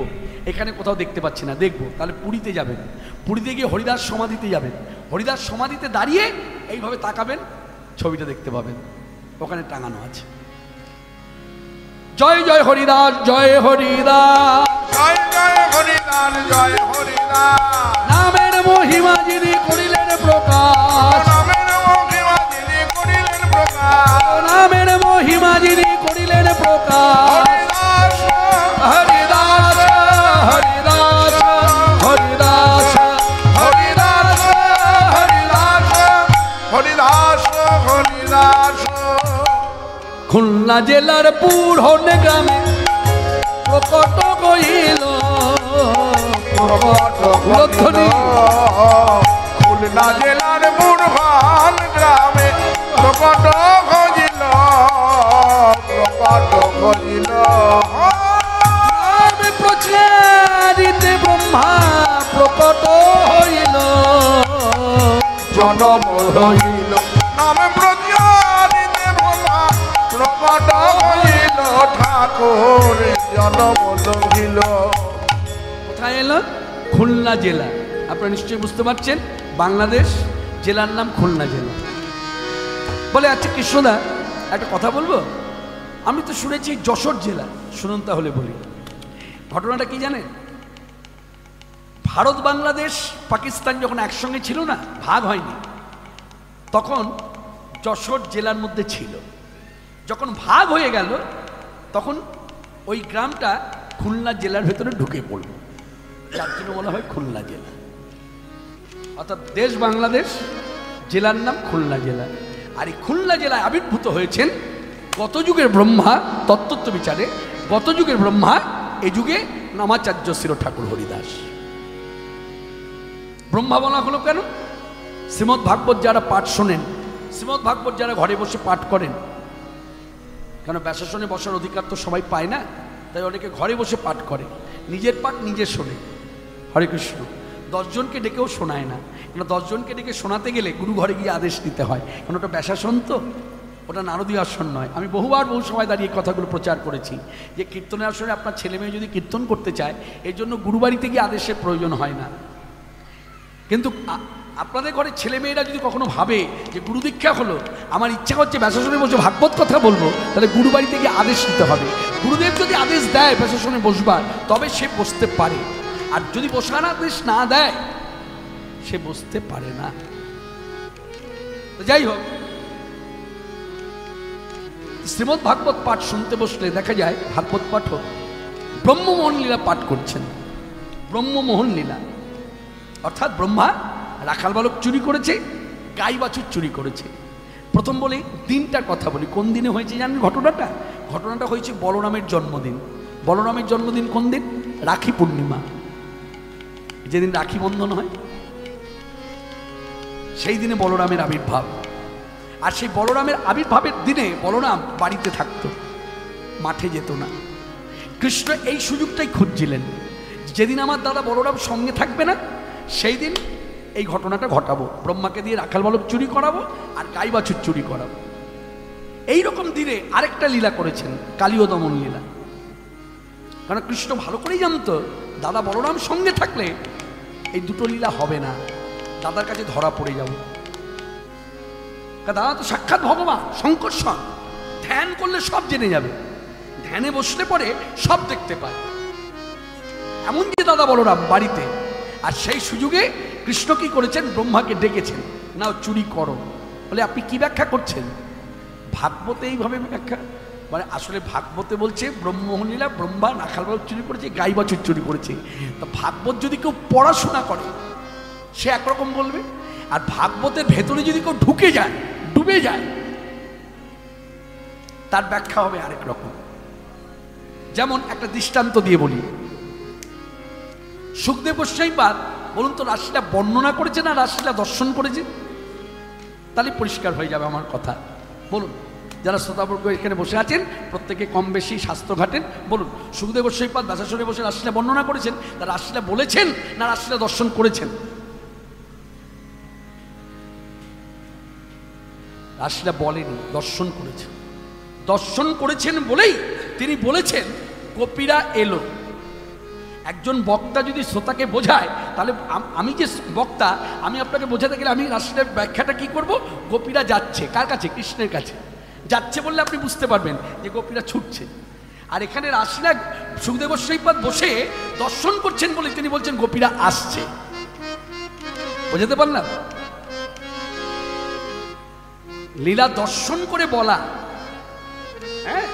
এখানে কোথাও দেখতে পাচ্ছি না, দেখব, তাহলে পুরীতে যাবেন, পুরীতে গিয়ে হরিদাস সমাধিতে যাবেন, হরিদাস সমাধিতে দাঁড়িয়ে এইভাবে তাকাবেন, ছবিটা দেখতে পাবেন, ওখানে টাঙানো আছে। জয় জয় হরিদাস, জয় হরিদাস, জয় জয় হরিদাস, জয় হরিদাস। নামের মহিমা যিনি করিলেন প্রকাশ, নামের মহিমা যিনি করিলেন প্রকাশ, নামের মহিমা যিনি করিলেন প্রকাশ। হরিদাস হরিদাস হরিদাস হরিদাস হরিদাস হরিদাস হরিদাস। খুলনা জেলার পুরহন গ্রামে প্রকট হইল, প্রকটধ্বনি খুলনা জেলার বুড়ভান গ্রামে প্রকট হইল, প্রকট হইল। নামে প্রচারিতে ব্রহ্মা প্রকট হইল, জনম হইল। নামে প্রচারিতে ব্রহ্মা প্রকট হইল, ঠাকুর জনম হইল। কোথায় এলো? খুলনা জেলা। আপনারা নিশ্চয়ই বুঝতে পারছেন, বাংলাদেশ, জেলার নাম খুলনা জেলা। বলে আচ্ছা কৃষ্ণদা, একটা কথা বলবো, আমি তো শুনেছি যশোর জেলা, শুনুন তাহলে বলি। ঘটনাটা কি জানেন? ভারত, বাংলাদেশ, পাকিস্তান যখন একসঙ্গে ছিল না, ভাগ হয়নি, তখন যশোর জেলার মধ্যে ছিল। যখন ভাগ হয়ে গেল, তখন ওই গ্রামটা খুলনা জেলার ভেতরে ঢুকে পড়ল, যার জন্য বলা হয় খুলনা জেলা। অর্থাৎ দেশ বাংলাদেশ, জেলার নাম খুলনা জেলা। আর এই খুলনা জেলায় আবির্ভূত হয়েছেন গত যুগের ব্রহ্মা, তত্ত্ব বিচারে গত যুগের ব্রহ্মা, এই যুগে নামাচার্য শ্রী ঠাকুর হরিদাস। ব্রহ্মা বলা হলো কেন? শ্রীমদ্ ভাগবত যারা পাঠ শোনেন, শ্রীমদ্ ভাগবত যারা ঘরে বসে পাঠ করেন, কেন ব্যাসাসনে বসার অধিকার তো সবাই পায় না, তাই অনেকে ঘরে বসে পাঠ করে, নিজের পাঠ নিজে শোনে। হরে কৃষ্ণ। 10 জনকে ডেকেও শোনায় না, কেন 10 জনকে ডেকে শোনাতে গেলে গুরু ঘরে গিয়ে আদেশ নিতে হয়, কারণ ওটা ব্যাসাসন তো, ওটা নারদীয় আসন নয়। আমি বহুবার বহু সময় দাঁড়িয়ে কথাগুলো প্রচার করেছি যে কীর্তনের আসনে আপনার ছেলে মেয়ে যদি কীর্তন করতে চায়, এর জন্য গুরুবাড়িতে গিয়ে আদেশের প্রয়োজন হয় না। কিন্তু আপনাদের ঘরে ছেলে মেয়েরা যদি কখনো ভাবে যে গুরু দীক্ষা হলো, আমার ইচ্ছা হচ্ছে ব্যাসাসনে বসে ভাগবত কথা বলবো, তাহলে গুরু বাড়িতে গিয়ে আদেশ নিতে হবে। গুরুদেব যদি আদেশ দেয় ব্যাসাসনে বসবার, তবে সে বসতে পারে, আর যদি বসার আদেশ না দেয় সে বসতে পারে না। যাই হোক, শ্রীমদ্ ভাগবত পাঠ শুনতে বসলে দেখা যায় ভাগবত পাঠক ব্রহ্মমোহন লীলা পাঠ করছেন। ব্রহ্মমোহন লীলা অর্থাৎ ব্রহ্মা রাখাল বালক চুরি করেছে, গাই বাছুর চুরি করেছে। প্রথম বলি দিনটার কথা বলি, কোন দিনে হয়েছে জানেন ঘটনাটা? ঘটনাটা হয়েছে বলরামের জন্মদিন। বলরামের জন্মদিন কোন দিন? রাখি পূর্ণিমা, যেদিন রাখি বন্ধন হয়, সেই দিনে বলরামের আবির্ভাব। আর সেই বলরামের আবির্ভাবের দিনে বলরাম বাড়িতে থাকতো, মাঠে যেত না। কৃষ্ণ এই সুযোগটাই খুঁজছিলেন, যেদিন আমার দাদা বলরাম সঙ্গে থাকবে না, সেই দিন এই ঘটনাটা ঘটাবো, ব্রহ্মাকে দিয়ে রাখাল বালক চুরি করাবো আর গাই বাছুর চুরি করাবো। এইরকম দিনে আরেকটা লীলা করেছেন, কালীয় দমন লীলা। কারণ কৃষ্ণ ভালো করেই জানতো দাদা বলরাম সঙ্গে থাকলে এই দুটো লীলা হবে না, দাদার কাছে ধরা পড়ে যাব। দাদা তো সাক্ষাৎ ভগবান শঙ্কর্ষণ, ধ্যান করলে সব জেনে যাবে, ধ্যানে বসলে পরে সব দেখতে পায়। এমন যে দাদা বলরাম বাড়িতে, আর সেই সুযোগে কৃষ্ণ কি করেছেন? ব্রহ্মাকে ডেকেছেন, নাও চুরি করো। বলে আপনি কি ব্যাখ্যা করছেন? ভাগবতে এইভাবে ব্যাখ্যা, মানে আসলে ভাগবতে বলছে ব্রহ্মমোহন লীলা, ব্রহ্মা রাখাল বালক চুরি করেছে, গাই বাছুর চুরি করেছে। তো ভাগবত যদি কেউ পড়াশোনা করে সে একরকম বলবে, আর ভাগবতের ভেতরে যদি কেউ ঢুকে যায়, ডুবে যায়, তার ব্যাখ্যা হবে আরেক রকম। যেমন একটা দৃষ্টান্ত দিয়ে বলি, সুখদেব গোস্বামীপাদ বলুন তো রাশিটা বর্ণনা করেছে না রাশিটা দর্শন করেছে? তাহলে পরিষ্কার হয়ে যাবে আমার কথা। বলুন, যারা শ্রোতাবর্গ এখানে বসে আছেন প্রত্যেকে কম বেশি শাস্ত্র ঘাটেন, বলুন সুখদেব গোস্বামীপাদ ব্যাসাসনে বসে রাশিটা বর্ণনা করেছেন, তারা রাশিটা বলেছেন না রাশিটা দর্শন করেছেন? রাশিটা বলেনি, দর্শন করেছেন। দর্শন করেছেন বলেই তিনি বলেছেন গোপীরা এলো। একজন বক্তা যদি শ্রোতাকে বোঝায়, তাহলে আমি যে বক্তা, আমি আপনাকে বোঝাতে গেলে আমি রাশিটার ব্যাখ্যাটা কি করব? গোপীরা যাচ্ছে কার কাছে? কৃষ্ণের কাছে যাচ্ছে বললে আপনি বুঝতে পারবেন যে গোপীরা ছুটছে। আর এখানে রাশিরা সুখদেব গোস্বামীপাদ বসে দর্শন করছেন বলে তিনি বলছেন গোপীরা আসছে। বোঝাতে পারলাম? লীলা দর্শন করে বলা, হ্যাঁ,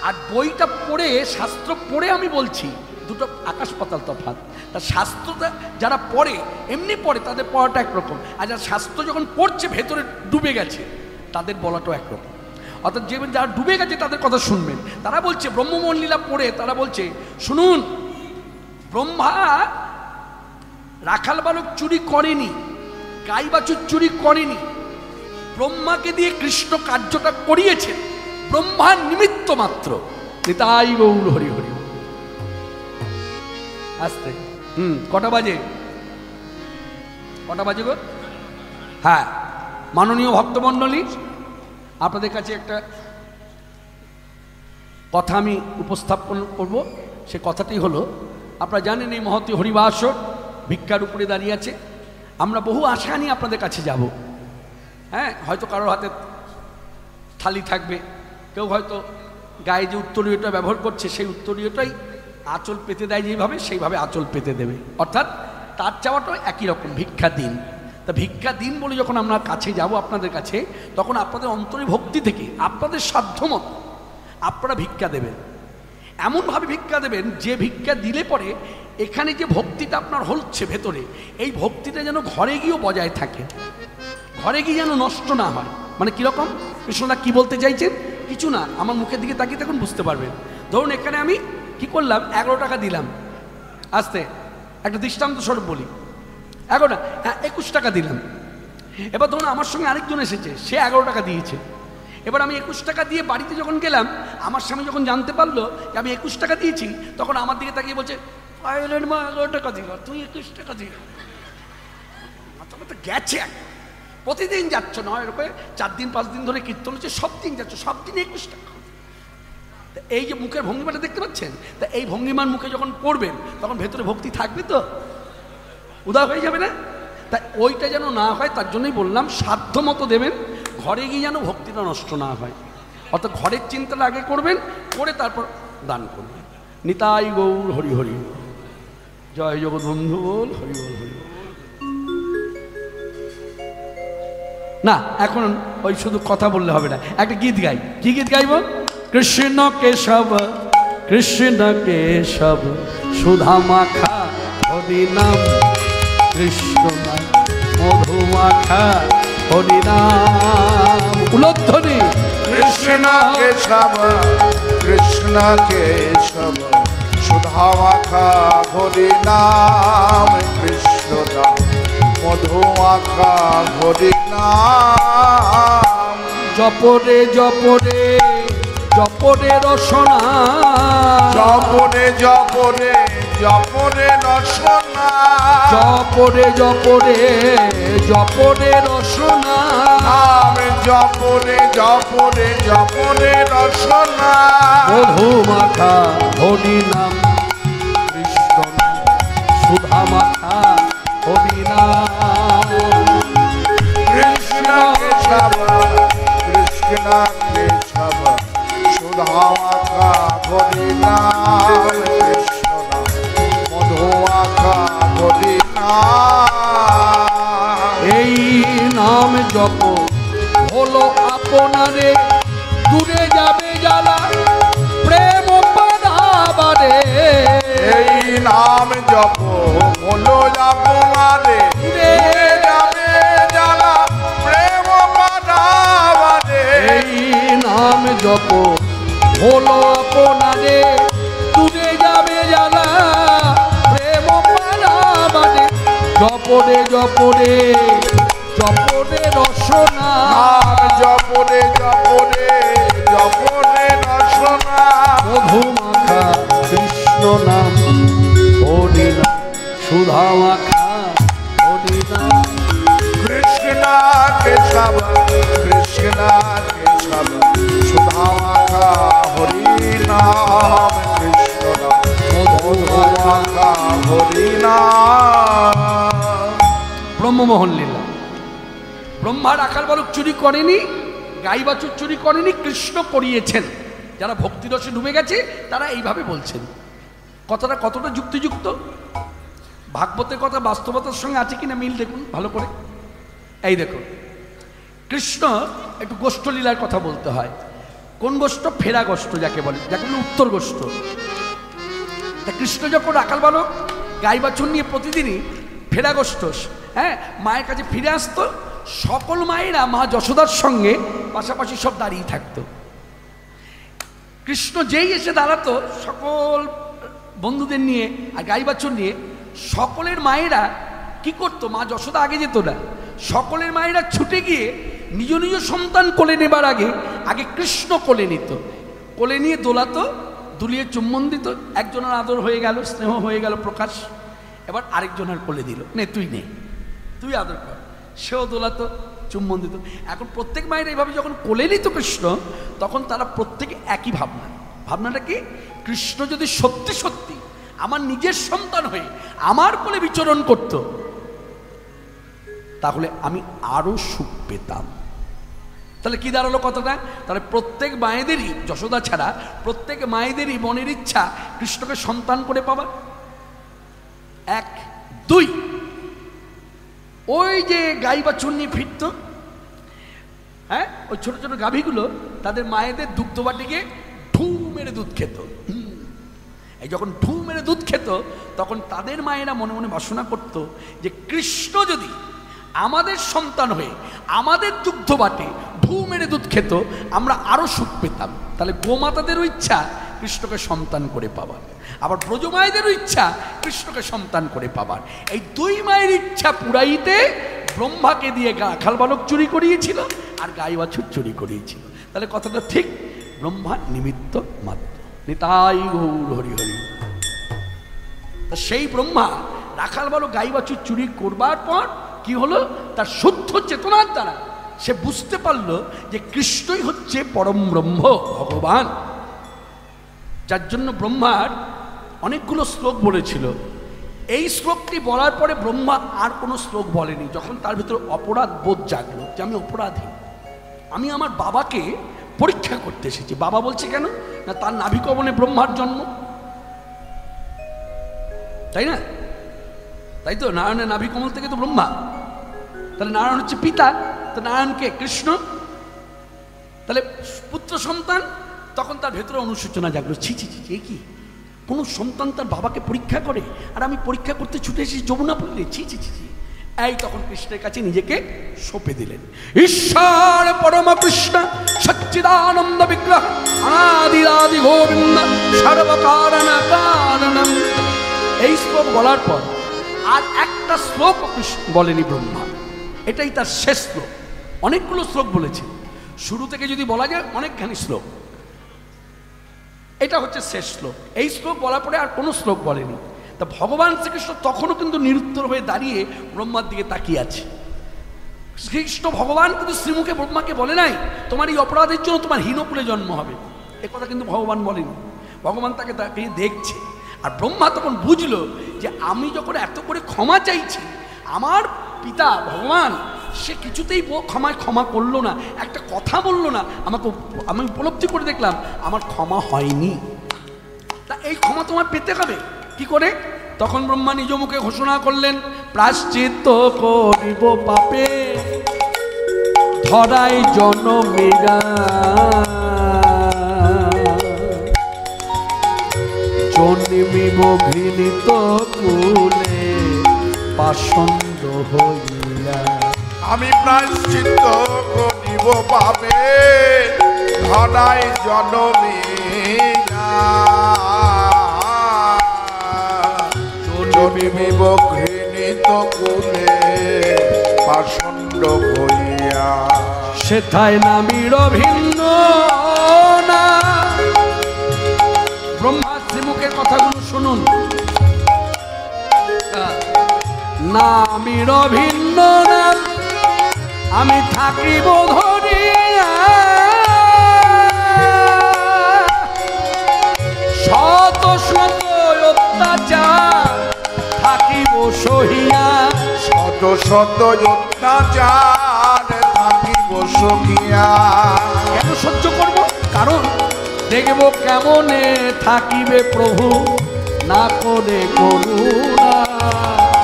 আর বইটা পড়ে শাস্ত্র পড়ে আমি বলছি, দুটো আকাশ পাতাল তফাৎ। তার শাস্ত্রটা যারা পড়ে এমনি পড়ে তাদের পড়াটা একরকম, আর যারা শাস্ত্র যখন পড়ছে ভেতরে ডুবে গেছে তাদের বলাটাও একরকম। অর্থাৎ যারা ডুবে গেছে তাদের কথা শুনবেন। তারা বলছে ব্রহ্মমোহন লীলা পড়ে তারা বলছে, শুনুন, ব্রহ্মা রাখাল বালক চুরি করেনি, গাই বাছুর চুরি করেনি, ব্রহ্মাকে দিয়ে কৃষ্ণ কার্যটা করিয়েছে, ব্রহ্মার নিমিত্ত মাত্র। নিতাই গৌর হরি হরি। আসতে কটা বাজে? কটা বাজে গো? হ্যাঁ, মাননীয় ভক্তমণ্ডলী, আপনাদের কাছে একটা কথা আমি উপস্থাপন করব। সে কথাটি হলো, আপনারা জানেন এই মহতী হরিবাস ভিক্ষার উপরে দাঁড়িয়ে আছে। আমরা বহু আশা নিয়ে আপনাদের কাছে যাব। হ্যাঁ, হয়তো কারোর হাতে থালি থাকবে, কেউ হয়তো গায়ে যে উত্তরীয়টা ব্যবহার করছে সেই উত্তরীয়টাই আঁচল পেতে দেয় যেভাবে, সেইভাবে আঁচল পেতে দেবে। অর্থাৎ তার চাওয়াটাও একই রকম, ভিক্ষা দিন। তা ভিক্ষা দিন বলে যখন আমরা কাছে যাব আপনাদের কাছে, তখন আপনাদের অন্তরে ভক্তি থেকে আপনাদের সাধ্যমতো আপনারা ভিক্ষা দেবেন। এমনভাবে ভিক্ষা দেবেন যে ভিক্ষা দিলে পরে এখানে যে ভক্তিটা আপনার হচ্ছে ভেতরে, এই ভক্তিটা যেন ঘরে গিয়েও বজায় থাকে, ঘরে গিয়ে যেন নষ্ট না হয়। মানে কীরকম? কৃষ্ণদা কি বলতে চাইছেন? কিছু না, আমার মুখের দিকে তাকিয়ে তখন বুঝতে পারবেন। ধরুন এখানে আমি কি করলাম, 11 টাকা দিলাম। আস্তে একটা দৃষ্টান্ত স্বরূপ বলি, 21 টাকা দিলাম। এবার ধরুন আমার সঙ্গে আরেকজন এসেছে, সে 11 টাকা দিয়েছে। এবার আমি 21 টাকা দিয়ে বাড়িতে যখন গেলাম, আমার স্বামী যখন জানতে পারলো যে আমি 21 টাকা দিয়েছি, তখন আমার দিকে তাকিয়ে বলছে, মা 11 টাকা দিল, তুই 21 টাকা দিল। তবে তো গেছে, প্রতিদিন যাচ্ছ, নয় এরকম 4 দিন 5 দিন ধরে কীর্তন হচ্ছে, সব দিন যাচ্ছ, সব দিন 21 টাকা। এই যে মুখের ভঙ্গিমাটা দেখতে পাচ্ছেন, তা এই ভঙ্গিমার মুখে যখন পড়বেন তখন ভেতরে ভক্তি থাকবে তো, উদা হয়ে যাবে না? তাই ওইটা যেন না হয় তার জন্যই বললাম সাধ্য মতো দেবেন, ঘরে গিয়ে যেন ভক্তিটা নষ্ট না হয়। অর্থাৎ ঘরের চিন্তাটা আগে করবেন, করে তারপর দান করবেন। নিতাই গৌর হরি হরি। জয় জগৎবন্ধু বল, হরি বল হরি। না, এখন ওই শুধু কথা বললে হবে না, একটা গীত গাই। কি গীত গাইব? কৃষ্ণ কেশব কৃষ্ণ কেশব সুধা মাখা হরিনাম, কৃষ্ণ মধু মাখা হরিনাম। উলধ্বনি কৃষ্ণ কেশব কৃষ্ণ কেশব সুধা মাখা হরিনাম, কৃষ্ণ মধু মাখা হরিনাম। জপরে জপরে জপরে রসনা, জপরে জপরে জপরে রসনা, জপরে জপরে জপরে রসনা, জপরে জপরে জপরে রসনা। মধু মাখা হরিনাম, কৃষ্ণ সুধা মাখা হরিনাম। কৃষ্ণ কেশব কৃষ্ণ কেশব সুধা মাখা হরিনাম, কৃষ্ণ মধু মাখা হরিনাম। এই নাম জপ হলো আপনারে, দূরে যাবে জ্বালা প্রেম পাড়াবারে। এই নাম জপ হলো আপনারে, দূরে যাবে জ্বালা প্রেম পাড়াবারে। এই নাম জপ হলো আপনারে দূরে যাবে জানা প্রেম পানা মানে জপরে জপরে জপরে রসনা জপরে জপরে জপরে রসনা মধু মাখা কৃষ্ণ নাম হরি নাম সুধা মাখা হরি নাম কৃষ্ণ কেশব কৃষ্ণ কেশব সুধা মাখা হরি নাম কৃষ্ণ নাম মধু মাখা হরি নাম। ব্রহ্মমোহন লীলা। ব্রহ্মা রাখাল বালক চুরি করেনি, গাই বাছুর চুরি করেনি, কৃষ্ণ করিয়েছেন। যারা ভক্তিরসে ডুবে গেছে তারা এইভাবে বলছেন। কথাটা কতটা যুক্তিযুক্ত, ভাগবতের কথা বাস্তবতার সঙ্গে আছে কিনা মিল দেখুন ভালো করে। এই দেখুন, কৃষ্ণ একটু গোষ্ঠলীলার কথা বলতে হয়। কোন গোষ্ঠ? ফেরা গোষ্ঠ যাকে বলে, যাকে বলে উত্তর গোষ্ঠ। তা কৃষ্ণ যখন রাখাল বালক গাই বাছুর নিয়ে প্রতিদিনই ফেরা গোষ্ঠ, হ্যাঁ, মায়ের কাছে ফিরে আসতো, সকল মায়েরা মা যশোদার সঙ্গে পাশাপাশি সব দাঁড়িয়ে থাকতো। কৃষ্ণ যেই এসে দাঁড়াতো সকল বন্ধুদের নিয়ে আর গাই বাছুর নিয়ে, সকলের মায়েরা কি করতো? মা যশোদা আগে যেত না, সকলের মায়েরা ছুটে গিয়ে নিজ নিজ সন্তান কোলে নেবার আগে আগে কৃষ্ণ কোলে নিত, কোলে নিয়ে দোলাতো, দুলিয়ে চুম্বন দিত। একজনের আদর হয়ে গেল, স্নেহ হয়ে গেল প্রকাশ, এবার আরেকজনের কোলে দিল, নে তুই নে, তুই আদর কর, সেও দোলাতো, চুম্বন দিত। এখন প্রত্যেক মায়ের এইভাবে যখন কোলে নিত কৃষ্ণ, তখন তারা প্রত্যেকে একই ভাবনা। ভাবনাটা কি? কৃষ্ণ যদি সত্যি সত্যি আমার নিজের সন্তান হয়ে আমার কোলে বিচরণ করত, তাহলে আমি আরো সুখ পেতাম। তাহলে কি দাঁড়ালো কথাটা? তাহলে প্রত্যেক মায়েদেরই, যশোদা ছাড়া প্রত্যেক মায়েদেরই মনের ইচ্ছা কৃষ্ণকে সন্তান করে পাওয়া। এক। দুই, ওই যে গাই বাছুর নিয়ে ফিরত, হ্যাঁ, ওই ছোট ছোট গাভীগুলো তাদের মায়েদের দুগ্ধবাটিকে ঢু মেরে দুধ খেত। এই যখন ঢু মেরে দুধ খেত, তখন তাদের মায়েরা মনে মনে বাসনা করত যে কৃষ্ণ যদি আমাদের সন্তান হয়ে আমাদের দুগ্ধ বাটে ঢু মেরে দুধ খেত, আমরা আরো সুখ পেতাম। তাহলে গোমাতাদেরও ইচ্ছা কৃষ্ণকে সন্তান করে পাবার, আবার ব্রজমায়েদেরও ইচ্ছা কৃষ্ণকে সন্তান করে পাবার। এই দুই মায়ের ইচ্ছা পুরাইতে ব্রহ্মাকে দিয়ে রাখাল বালক চুরি করিয়েছিল আর গাই বাছুর চুরি করিয়েছিল। তাহলে কথাটা ঠিক, ব্রহ্মা নিমিত্ত মাত্র। নিতাই গৌর হরি হরি। সেই ব্রহ্মা রাখাল বালক গাই বাছুর চুরি করবার পর কি হলো? তার শুদ্ধ চেতনার দ্বারা সে বুঝতে পারল যে কৃষ্ণই হচ্ছে পরম ব্রহ্ম, ভগবান। যার জন্য ব্রহ্মার অনেকগুলো শ্লোক বলেছিল। এই শ্লোকটি বলার পরে ব্রহ্মা আর কোনো শ্লোক বলেনি। যখন তার ভিতরে অপরাধ বোধ জাগলো যে আমি অপরাধী, আমি আমার বাবাকে পরীক্ষা করতে এসেছি। বাবা বলছে কেন না, তার নাভিকমনে ব্রহ্মার জন্ম, তাই না? তাই তো, নারায়ণের নাভিকমল থেকে তো ব্রহ্মা, তাহলে নারায়ণ হচ্ছে পিতা, তো নারায়ণকে কৃষ্ণ, তাহলে পুত্র সন্তান। তখন তার ভেতরে অনুশোচনা জাগলো, ছি ছি ছি, এ কি, কোনো সন্তান তার বাবাকে পরীক্ষা করে আর আমি পরীক্ষা করতে ছুটে এসেছি যমুনা পড়লে, ছি ছি ছি ছি। এই তখন কৃষ্ণের কাছে নিজেকে সঁপে দিলেন। ঈশ্বর পরম কৃষ্ণ সচ্চিদানন্দ বিগ্রহ অনাদিরাদি গোবিন্দ সর্বকারণ কারণম। এই শ্লোক বলার পর আর একটা শ্লোক বলেনি ব্রহ্মা, এটাই তার শেষ শ্লোক। অনেকগুলো শ্লোক বলেছে, শুরু থেকে যদি বলা যায় অনেকখানি শ্লোক, এটা হচ্ছে শেষ শ্লোক। এই শ্লোক বলার পরে আর কোনো শ্লোক বলেনি। তা ভগবান শ্রীকৃষ্ণ তখনও কিন্তু নিরুত্তর হয়ে দাঁড়িয়ে ব্রহ্মার দিকে তাকিয়ে আছে। শ্রীকৃষ্ণ ভগবান কিন্তু শ্রীমুখে ব্রহ্মাকে বলে নাই তোমার এই অপরাধের জন্য তোমার হীনকুলে জন্ম হবে, এ কথা কিন্তু ভগবান বলেনি। ভগবান তাকে তাকিয়ে দেখছে। আর ব্রহ্মা তখন বুঝলো যে আমি যখন এত করে ক্ষমা চাইছি, আমার পিতা ভগবান সে কিছুতেই ক্ষমা করলো না, একটা কথা বললো না আমাকে। আমি উপলব্ধি করে দেখলাম আমার ক্ষমা হয়নি, তা এই ক্ষমা তোমার পেতে হবে কি করে? তখন ব্রহ্মা নিজ মুখে ঘোষণা করলেন, প্রায়শ্চিত্ত করিব পাপে ধরাই জনমেরা, জন্মিব ঘৃণিত কুলে পাষণ্ড হইয়া। আমি প্রায়শ্চিত্ত করিব পাবে ধনাই জনমী জন্মিব ঘৃণিত কুলে পাষণ্ড হইয়া সেথায় নামির ভিন্ন না। ব্রহ্মা শ্রীমুখের কথাগুলো শুনুন। নামির ভিন্ন না আমি থাকিব ধরিয়া শত শত অত্যাচার থাকিব সহিয়া। শত শত অত্যাচার থাকিব সহিয়া। কেন সহ্য করব? কারণ দেখব কেমনে থাকিবে প্রভু না করে করুণা।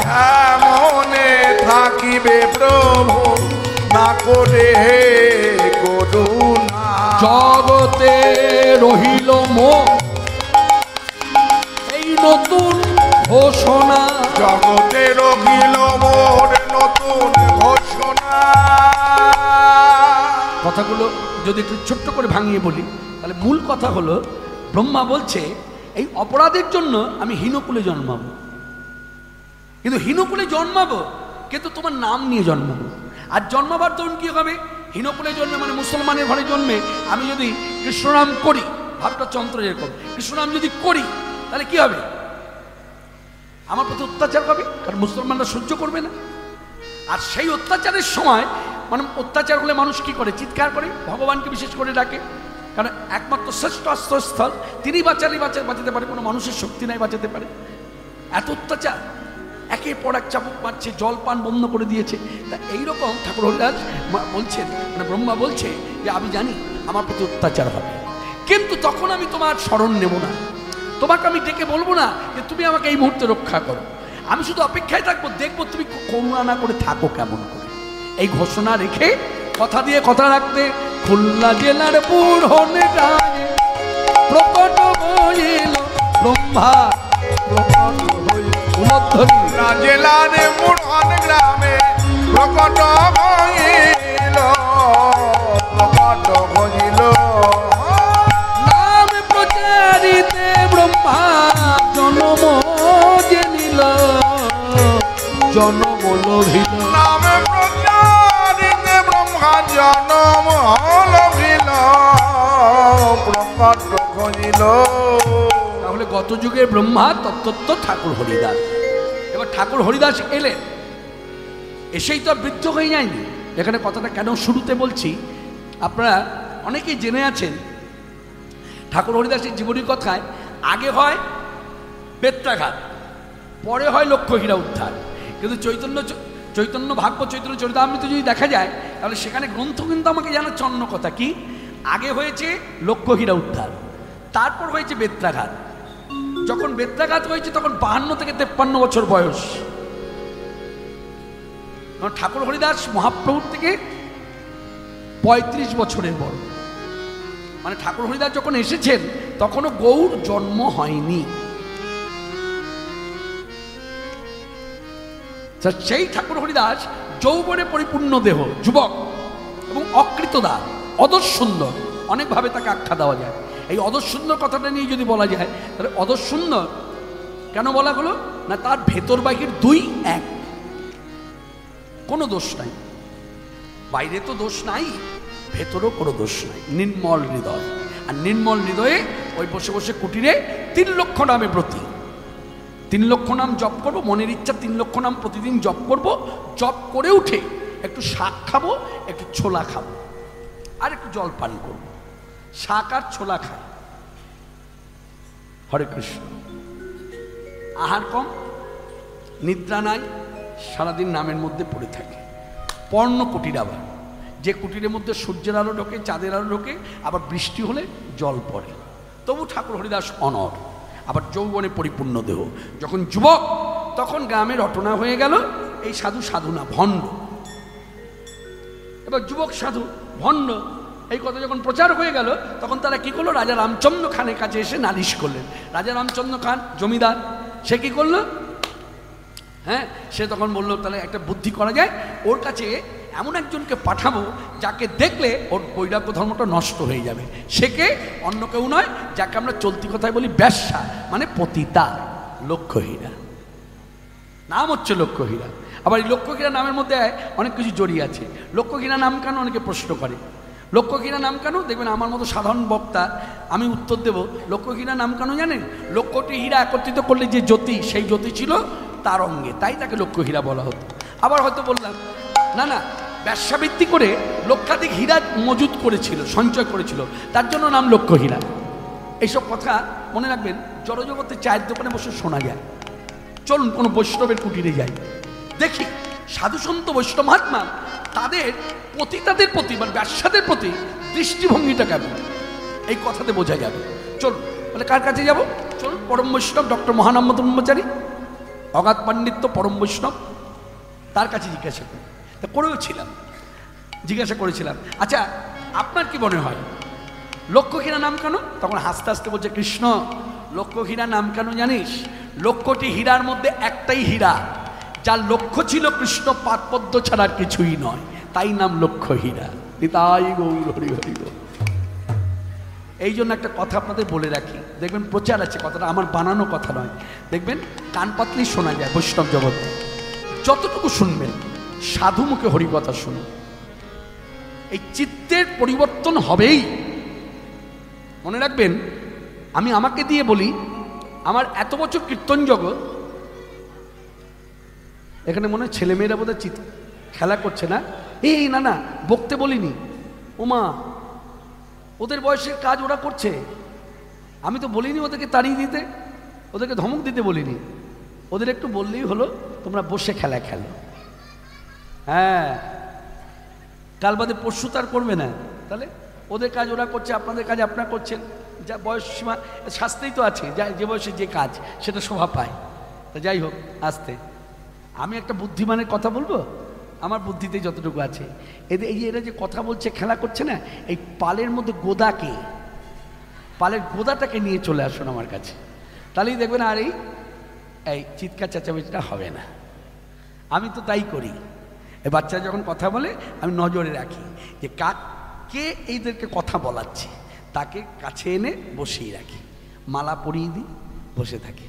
কেমনে থাকিবে প্রভু না করে করুণা। জগতে রহিল মোর এই নতুন ঘোষণা। জগতে রহিল মোর নতুন ঘোষণা। কথাগুলো যদি একটু ছোট্ট করে ভাঙিয়ে বলি তাহলে মূল কথা হলো ব্রহ্মা বলছে এই অপরাধের জন্য আমি হীনকুলে জন্মাবো, কিন্তু হীনকুলে জন্মাবো কিন্তু তোমার নাম নিয়ে জন্মাবো। আর জন্মাবার তখন কি হবে? হীনকুলে জন্মে মানে মুসলমানের ঘরে জন্মে আমি যদি কৃষ্ণনাম করি, ভাবটা চন্দ্র এরকম, কৃষ্ণনাম যদি করি তাহলে কি হবে? আমার প্রতি অত্যাচার হবে, কারণ মুসলমানরা সহ্য করবে না। আর সেই অত্যাচারের সময় মানে অত্যাচার হলে মানুষ কি করে? চিৎকার করে, ভগবানকে বিশেষ করে ডাকে, কারণ একমাত্র শ্রেষ্ঠ আশ্রয়স্থল তিনি বাঁচাতে পারে, কোনো মানুষের শক্তি নাই বাঁচাতে পারে। এত অত্যাচার, একের পর এক চাবুক মারছে, জল পান বন্ধ করে দিয়েছে। তা এইরকম ঠাকুর হরিদাস বলছেন, মানে ব্রহ্মা বলছে যে আমি জানি আমার প্রতি অত্যাচার হবে, কিন্তু তখন আমি তোমার শরণ নেব না, তোমাকে আমি ডেকে বলবো না যে তুমি আমাকে এই মুহূর্তে রক্ষা করো। আমি শুধু অপেক্ষায় থাকবো, দেখবো তুমি করুণা না করে থাকো কেমন করে। এই ঘোষণা রেখে কথা দিয়ে কথা রাখতে খুলনা জেলার বুড়হনে গায়ে প্রকট হইল ব্রহ্মা, প্রকট হইল খুলনা জেলার বুড়হন গ্রামে প্রকট হইল, প্রকট হইল। নাম প্রচারিতে ব্রহ্মা জনম যে নিল, জনম লভিল। নাম প্রচারিতে ব্রহ্মা জনম লভিল, প্রকট হইল। তাহলে গত যুগের ব্রহ্মা তত্ত্ব ঠাকুর হরিদাস। এবার ঠাকুর হরিদাস এলেন, এসেই তো বৃদ্ধ হয়ে যায়নি। এখানে কথাটা কেন শুরুতে বলছি, আপনারা অনেকেই জেনে আছেন ঠাকুর হরিদাসের জীবনী কথায় আগে হয় বেত্রাঘাত, পরে হয় লক্ষ্যহীরা উদ্ধার। কিন্তু চৈতন্য ভাগ্য চৈতন্য চরিতামৃত যদি দেখা যায় তাহলে সেখানে গ্রন্থ কিন্তু আমাকে জানাচ্ছে অন্য কথা। কি? আগে হয়েছে লক্ষ্যহীরা উদ্ধার, তারপর হয়েছে বেত্রাঘাত। যখন বেত্রাঘাত হয়েছে তখন 52 থেকে 53 বছর বয়স। ঠাকুর হরিদাস মহাপ্রভুর থেকে 35 বছরের বড়। মানে ঠাকুর হরিদাস যখন এসেছেন তখনও গৌর জন্ম হয়নি। সেই ঠাকুর হরিদাস যৌবনে পরিপূর্ণ দেহ, যুবক এবং অকৃতদার, অদর সুন্দর, অনেকভাবে তাকে আখ্যা দেওয়া যায়। এই অদর সুন্দর কথাটা নিয়ে যদি বলা যায় তাহলে অদর সুন্দর কেন বলা হলো না, তার ভেতর বাহির দুই এক, কোনো দোষ নাই। বাইরে তো দোষ নাই, ভেতরও কোনো দোষ নাই, নির্মল হৃদয়। আর নির্মল হৃদয়ে ওই বসে বসে কুটিরে 3 লক্ষ নামে ব্রতী। 3 লক্ষ নাম জপ করবো, মনের ইচ্ছা 3 লক্ষ নাম প্রতিদিন জপ করব। জপ করে উঠে একটু শাক খাবো, একটু ছোলা খাবো, আর একটু জল পান করবো। শাক আর ছোলা খায়, হরে কৃষ্ণ। আহার কম, নিদ্রা নাই, সারাদিন নামের মধ্যে পড়ে থাকে। পর্ণ কুটির, আবার যে কুটিরের মধ্যে সূর্যের আলো ঢোকে, চাঁদের আলো ঢোকে, আবার বৃষ্টি হলে জল পড়ে। তবু ঠাকুর হরিদাস অনড়, আবার যৌবনে পরিপূর্ণ দেহ। যখন যুবক তখন গ্রামে রটনা হয়ে গেল এই সাধু সাধু না, ভণ্ড। এবার যুবক সাধু ভণ্ড এই কথা যখন প্রচার হয়ে গেল তখন তারা কি করলো, রাজা রামচন্দ্র খানের কাছে এসে নালিশ করলেন। রাজা রামচন্দ্র খান জমিদার, সে কি করলো, হ্যাঁ, সে তখন বললো তাহলে একটা বুদ্ধি করা যায়, ওর কাছে এমন একজনকে পাঠাবো যাকে দেখলে ওর বৈরাগ্য ধর্মটা নষ্ট হয়ে যাবে। সে কে? অন্য কেউ নয়, যাকে আমরা চলতি কথায় বলি বেশ্যা, মানে পতিতা, লক্ষ্যহীরা। নাম হচ্ছে লক্ষ্যহীরা। আবার এই লক্ষ্যহীরা নামের মধ্যে অনেক কিছু জড়িয়ে আছে। লক্ষ্যহীরা নাম কেন অনেকে প্রশ্ন করে, লক্ষ্যহীরা নাম কেন? দেখবেন আমার মতো সাধারণ বক্তা আমি উত্তর দেব, লক্ষ্যহীরা নাম কেন জানেন? লক্ষ্যটি হীরা একত্রিত করলে যে জ্যোতি, সেই জ্যোতি ছিল তার অঙ্গে, তাই তাকে লক্ষ্যহীরা বলা হতো। আবার হয়তো বললাম না না, ব্যবসাবৃত্তি করে লক্ষাধিক হীরা মজুত করেছিল, সঞ্চয় করেছিল, তার জন্য নাম লক্ষ্যহীরা। এইসব কথা মনে রাখবেন, জড়জগতে চায়ের দোকানে বসে শোনা যায়। চলুন কোনো বৈষ্ণবের কুটিরে যাই, দেখি সাধুসন্ত বৈষ্ণব মহাত্মা তাদের পতিতাদের প্রতি বা ব্যবসাদের প্রতি দৃষ্টিভঙ্গিটা কেমন, এই কথাতে বোঝা যাবে। চলুন বলে কার কাছে যাব? চলুন পরম বৈষ্ণব ডক্টর মহানাম্য ব্রহ্মচারী, অগাধ পাণ্ডিত্য, পরম বৈষ্ণব, তার কাছে জিজ্ঞাসা করি। তা করেওছিলাম, জিজ্ঞাসা করেছিলাম, আচ্ছা আপনার কি মনে হয় লক্ষ্যহীরা নাম কেন? তখন হাসতে হাসতে বলছে, কৃষ্ণ লক্ষ্যহীরা নাম কেন জানিস? লক্ষ্যটি হীরার মধ্যে একটাই হীরা, যার লক্ষ্য ছিল কৃষ্ণ পাদপদ্ম ছাড়ার কিছুই নয়, তাই নাম লক্ষ্যহীরা। তাই গৌর হরি হরি গৌর। এই জন্য একটা কথা আপনাদের বলে রাখি, দেখবেন প্রচার আছে, কথাটা আমার বানানো কথা নয়, দেখবেন কান পাতলেই শোনা যায় বৈষ্ণব জগতে। যতটুকু শুনবেন সাধু মুখে হরিকথা শুনুন, এই চিত্তের পরিবর্তন হবেই। মনে রাখবেন, আমি আমাকে দিয়ে বলি, আমার এত বছর কীর্তন জগৎ, এখানে মনে হয় ছেলেমেয়েরা বোধহয় খেলা করছে না? এই না না, বকতে বলিনি, ওমা ওদের বয়সের কাজ ওরা করছে। আমি তো বলিনি ওদেরকে তাড়িয়ে দিতে, ওদেরকে ধমক দিতে বলিনি, ওদের একটু বললেই হলো তোমরা বসে খেলা খেলো। হ্যাঁ, কাল বাদে পরশু তার করবে না, তাহলে ওদের কাজ ওরা করছে, আপনাদের কাজ আপনারা করছেন। যা বয়স সীমা শাস্তিই তো আছে, যে বয়সে যে কাজ সেটা শোভা পায়। তা যাই হোক, আসতে আমি একটা বুদ্ধিমানের কথা বলবো, আমার বুদ্ধিতে যতটুকু আছে। এই যে এরা যে কথা বলছে, খেলা করছে না, এই পালের মধ্যে গোদাকে, পালের গোদাটাকে নিয়ে চলে আসুন আমার কাছে, তাহলেই দেখবেন আর এই চিৎকার চেঁচামেচিটা হবে না। আমি তো তাই করি, এই বাচ্চারা যখন কথা বলে আমি নজরে রাখি যে কে এইদেরকে কথা বলাচ্ছে, তাকে কাছে এনে বসিয়ে রাখি, মালা পরিয়ে দিই, বসে থাকে।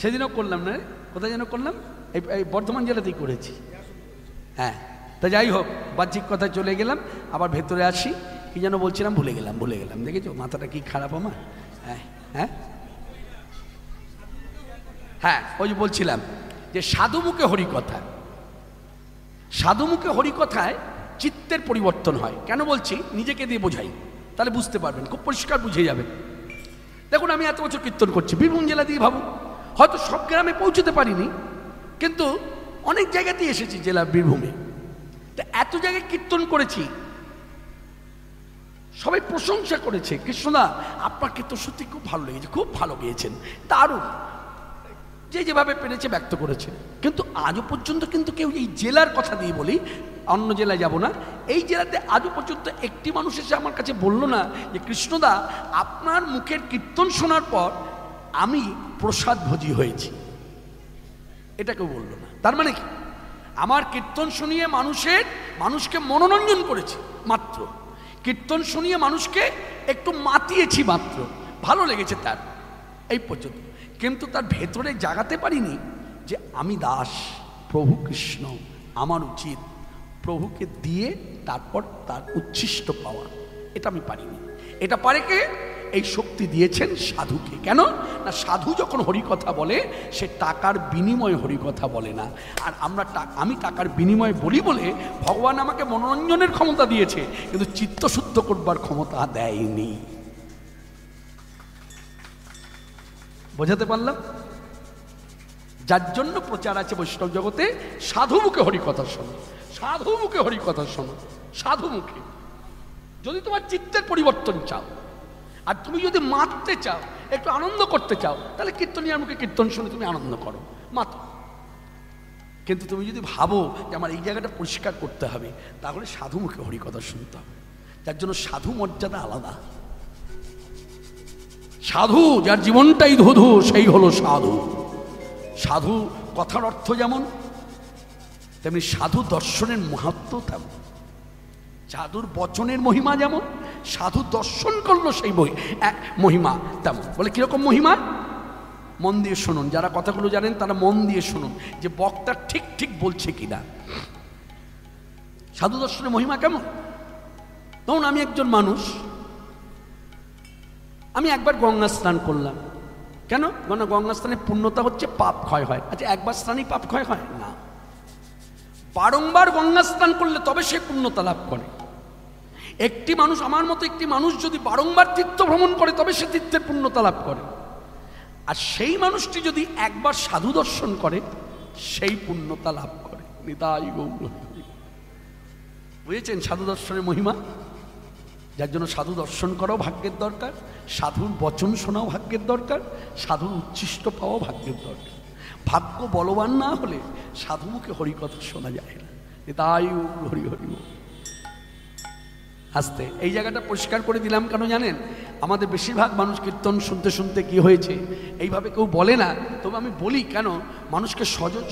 সেদিনও করলাম না, কোথায় যেন করলাম, এই বর্ধমান জেলাতেই করেছি। হ্যাঁ, তা যাই হোক, বাহ্যিক কথায় চলে গেলাম, আবার ভেতরে আসি। কি যেন বলছিলাম, ভুলে গেলাম। দেখেছো মাথাটা কি খারাপ আমার? হ্যাঁ হ্যাঁ হ্যাঁ, ওই যে বলছিলাম যে সাধুমুখে হরিকথা, সাধুমুখে হরিকথায় চিত্তের পরিবর্তন হয়। কেন বলছি? নিজেকে দিয়ে বোঝাই, তাহলে বুঝতে পারবেন, খুব পরিষ্কার বুঝে যাবে। দেখুন, আমি এত বছর কীর্তন করছি বীরভূম জেলা দিয়ে, ভাবুন হয়তো সব গ্রামে পৌঁছতে পারিনি, কিন্তু অনেক জায়গাতেই এসেছি জেলা বীরভূমে। তা এত জায়গায় কীর্তন করেছি, সবাই প্রশংসা করেছে, কৃষ্ণদা আপনার কীর্তন সত্যি খুব ভালো লেগেছে, খুব ভালো গেয়েছেন, দারুণ, যে যেভাবে পেরেছে ব্যক্ত করেছে। কিন্তু আজও পর্যন্ত কিন্তু কেউ, এই জেলার কথা দিয়ে বলি, অন্য জেলায় যাব না, এই জেলাতে আজও পর্যন্ত একটি মানুষ এসে আমার কাছে বলল না যে কৃষ্ণদা আপনার মুখের কীর্তন শোনার পর আমি প্রসাদ ভোজি হয়েছি, এটা কেউ বললো না। তার মানে কি? আমার কীর্তন শুনিয়ে মানুষকে মনোরঞ্জন করেছি মাত্র, কীর্তন শুনিয়ে মানুষকে একটু মাতিয়েছি মাত্র, ভালো লেগেছে তার, এই পর্যন্ত। কিন্তু তার ভেতরে জাগাতে পারিনি যে আমি দাস, প্রভু কৃষ্ণ, আমার উচিত প্রভুকে দিয়ে তারপর তার উচ্ছিষ্ট পাওয়া, এটা আমি পারিনি। এটা পারে কে? এই শক্তি দিয়েছেন সাধুকে। কেন না, সাধু যখন হরিকথা বলে সে টাকার বিনিময়ে হরিকথা বলে না। আর আমি টাকার বিনিময়ে বলি বলে ভগবান আমাকে মনোরঞ্জনের ক্ষমতা দিয়েছে, কিন্তু চিত্তশুদ্ধ করবার ক্ষমতা দেয়নি। বোঝাতে পারলাম? যার জন্য প্রচার আছে বৈষ্ণব জগতে, সাধু মুখে হরিকথা শোনো, সাধু মুখে হরিকথা শোনো, সাধু মুখে। যদি তোমার চিত্তের পরিবর্তন চাও, আর তুমি যদি মাততে চাও, একটু আনন্দ করতে চাও, তাহলে কীর্তনিয়ার মুখে কীর্তন শুনে তুমি আনন্দ করো, মাত। কিন্তু তুমি যদি ভাবো যে আমার এই জায়গাটা পরিষ্কার করতে হবে, তাহলে সাধু মুখে হরিকথা শুনতে হবে। যার জন্য সাধু মর্যাদা আলাদা। সাধু যার জীবনটাই ধুধু, সেই হলো সাধু। সাধু কথার অর্থ যেমন তেমনি সাধু দর্শনের মাহাত্ম্য তেমন। সাধুর বচনের মহিমা যেমন, সাধু দর্শন করলো সেই মহিমা তেমন। বলে কিরকম মহিমা? মন দিয়ে শুনুন, যারা কথাগুলো জানেন তারা মন দিয়ে শুনুন যে বক্তা ঠিক ঠিক বলছে কিনা। সাধু দর্শনের মহিমা কেমন? তখন আমি একজন মানুষ, আমি একবার গঙ্গা স্নান করলাম। কেন? গঙ্গা স্নানের পূর্ণতা হচ্ছে পাপ ক্ষয় হয়। আচ্ছা, একবার স্নানই পাপ ক্ষয় হয় না, বারংবার গঙ্গা স্নান করলে তবে সে পূর্ণতা লাভ করে। একটি মানুষ, আমার মতো একটি মানুষ যদি বারংবার তীর্থ ভ্রমণ করে তবে সে তীর্থের পূর্ণতা লাভ করে। আর সেই মানুষটি যদি একবার সাধু দর্শন করে সেই পূর্ণতা লাভ করে। নিতাই গৌর। বুঝেছেন সাধু দর্শনের মহিমা? যার জন্য সাধু দর্শন করাও ভাগ্যের দরকার, সাধুর বচন শোনাও ভাগ্যের দরকার, সাধুর উচ্ছিষ্ট পাওয়াও ভাগ্যের দরকার। ভাগ্য বলবান না হলে সাধু মুখে হরিকথা শোনা যায় না। তাই হরি হরি। আস্তে এই জায়গাটা পরিষ্কার করে দিলাম কেন জানেন? আমাদের বেশিরভাগ মানুষ কীর্তন শুনতে শুনতে কি হয়েছে এইভাবে কেউ বলে না, তবে আমি বলি কেন, মানুষকে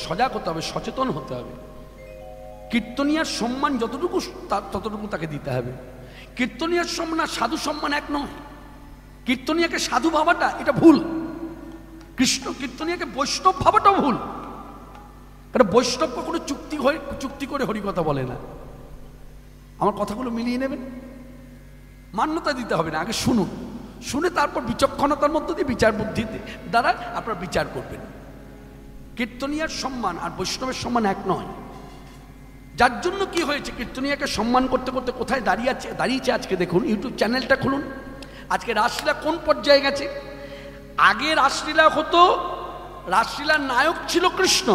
সজাগ হতে হবে, সচেতন হতে হবে। কীর্তনিয়ার সম্মান যতটুকু ততটুকু তাকে দিতে হবে। কীর্তনিয়ার সম্মান আর সাধু সম্মান এক নয়। কীর্তনিয়াকে সাধু ভাবাটা এটা ভুল, কীর্তনিয়াকে বৈষ্ণব ভাবাটাও ভুল। কারণ বৈষ্ণব কখনো চুক্তি করে হরিকথা বলে না। আমার কথাগুলো মিলিয়ে নেবেন, মান্যতা দিতে হবে না, আগে শুনুন, শুনে তারপর বিচক্ষণতার মধ্য দিয়ে বিচার বুদ্ধি দ্বারা আপনারা বিচার করবেন। কীর্তনিয়ার সম্মান আর বৈষ্ণবের সম্মান এক নয়। যার জন্য কি হয়েছে, কীর্তনিয়াকে সম্মান করতে করতে কোথায় দাঁড়িয়েছে আজকে দেখুন, ইউটিউব চ্যানেলটা খুলুন। আজকে রাসলীলা কোন পর্যায়ে গেছে? আগে রাসলীলা হতো, রাসলীলার নায়ক ছিল কৃষ্ণ,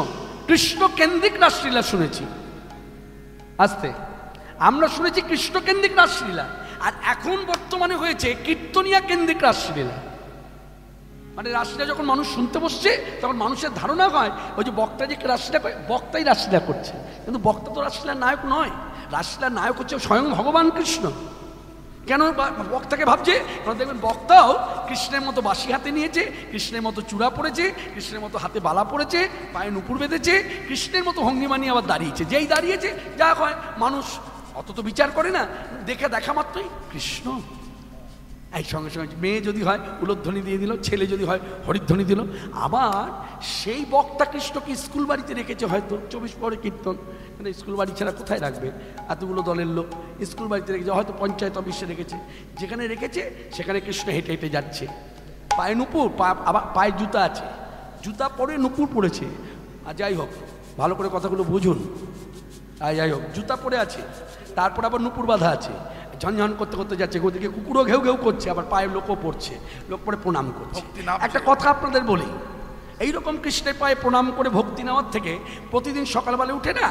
কৃষ্ণ কেন্দ্রিক রাসলীলা শুনেছি। আস্তে আমরা শুনেছি কৃষ্ণ কেন্দ্রিক রাসলীলা, আর এখন বর্তমানে হয়েছে কীর্তনিয়া কেন্দ্রিক রাসলীলা। মানে রাসলীলা যখন মানুষ শুনতে বসছে তখন মানুষের ধারণা হয় ওই যে বক্তা যে রাসলীলা করে, বক্তাই রাসলীলা করছে, কিন্তু বক্তা তো রাসলীলার নায়ক নয়। রাসলীলার নায়ক হচ্ছে স্বয়ং ভগবান কৃষ্ণ। কেন বক্তাকে ভাবছে? কারণ দেখবেন বক্তাও কৃষ্ণের মতো বাঁশি হাতে নিয়েছে, কৃষ্ণের মতো চূড়া পড়েছে, কৃষ্ণের মতো হাতে বালা পড়েছে, পায়ে নুপুর বেঁধেছে, কৃষ্ণের মতো ভঙ্গিমা নিয়ে আবার দাঁড়িয়েছে। যেই দাঁড়িয়েছে যা হয় মানুষ অত তো বিচার করে না, দেখা মাত্রই কৃষ্ণ। এই সঙ্গে সঙ্গে মেয়ে যদি হয় উলধ্বনি দিয়ে দিল, ছেলে যদি হয় হরিধ্বনি দিল। আবার সেই বক্তা কৃষ্ণকে স্কুল বাড়িতে রেখেছে, হয়তো 24 পরে কীর্তন, মানে স্কুল বাড়ি ছাড়া কোথায় রাখবে এতগুলো দলের লোক? স্কুল বাড়িতে রেখেছে, হয়তো পঞ্চায়েত অফিসে রেখেছে। যেখানে রেখেছে সেখানে কৃষ্ণ হেঁটে হেঁটে যাচ্ছে, পায়ে নুপুর, আবার পায়ে জুতা আছে, জুতা পরে নুপুর পড়েছে। আর যাই হোক, ভালো করে কথাগুলো বুঝুন। যাই হোক, জুতা পরে আছে, তারপর আবার নুপুর বাঁধা আছে, ঝনঝন করতে করতে যাচ্ছে, ওদিকে কুকুরও ঘেউ ঘেউ করছে, আবার পায়ের লোকও পড়ছে, লোক পরে প্রণাম করছে। একটা কথা আপনাদের বলি, এইরকম কৃষ্ণের পায়ে প্রণাম করে ভক্তি নেওয়ার থেকে প্রতিদিন সকালবেলা উঠে না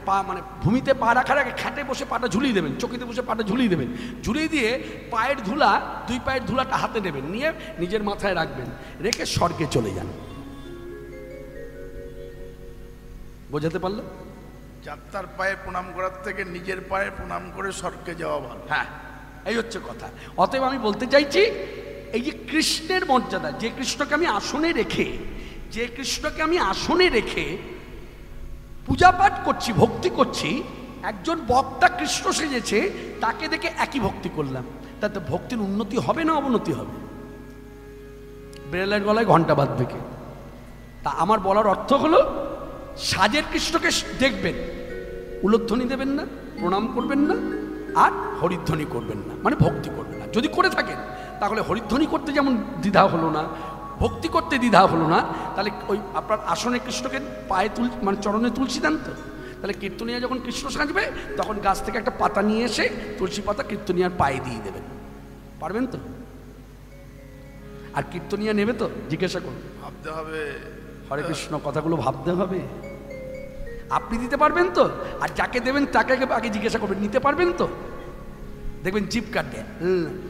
পা মানে ভূমিতে পা রাখার আগে খাটে বসে পাটা ঝুলিয়ে দেবেন, চকিতে বসে পাটা ঝুলিয়ে দেবেন, ঝুলিয়ে দিয়ে পায়ের ধুলা, দুই পায়ের ধুলাটা হাতে নেবেন, নিয়ে নিজের মাথায় রাখবেন, রেখে স্বর্গে চলে যান। বোঝাতে পারলো? যাত্রার পায়ে প্রণাম করার থেকে নিজের পায়ে প্রণাম করে স্বর্গে যাওয়া ভালো। হ্যাঁ, এই হচ্ছে কথা। অতএব আমি বলতে চাইছি, এই যে কৃষ্ণের মর্যাদা, যে কৃষ্ণকে আমি আসনে রেখে পূজা পাঠ করছি, ভক্তি করছি, একজন বক্তা কৃষ্ণ সেজেছে, তাকে দেখে একই ভক্তি করলাম, তাতে ভক্তির উন্নতি হবে না অবনতি হবে? বেড়ালের গলায় ঘন্টা বাঁধবে কে? তা আমার বলার অর্থ হলো, সাজের কৃষ্ণকে দেখবেন, উলধ্বনি দেবেন না, প্রণাম করবেন না, আর হরিধ্বনি করবেন না, মানে ভক্তি করবেন না। যদি করে থাকেন তাহলে হরিধ্বনি করতে যেমন দ্বিধা হলো না, ভক্তি করতে দ্বিধা হলো না, তাহলে ওই আপনার আসনে কৃষ্ণকে পায়ে মানে চরণে তুলসী দেন তো। তাহলে কীর্তনিয়া যখন কৃষ্ণ সাজবে তখন গাছ থেকে একটা পাতা নিয়ে এসে তুলসী পাতা কীর্তনিয়ার পায়ে দিয়ে দেবেন। পারবেন তো? আর কীর্তনিয়া নেবে তো? জিজ্ঞাসা করুন। ভাবতে হবে, হরে কৃষ্ণ কথাগুলো ভাবতে হবে। আপনি দিতে পারবেন তো? আর যাকে দেবেন তাকে আগে জিজ্ঞাসা করবেন, নিতে পারবেন তো? দেখবেন জিভ কাটবে।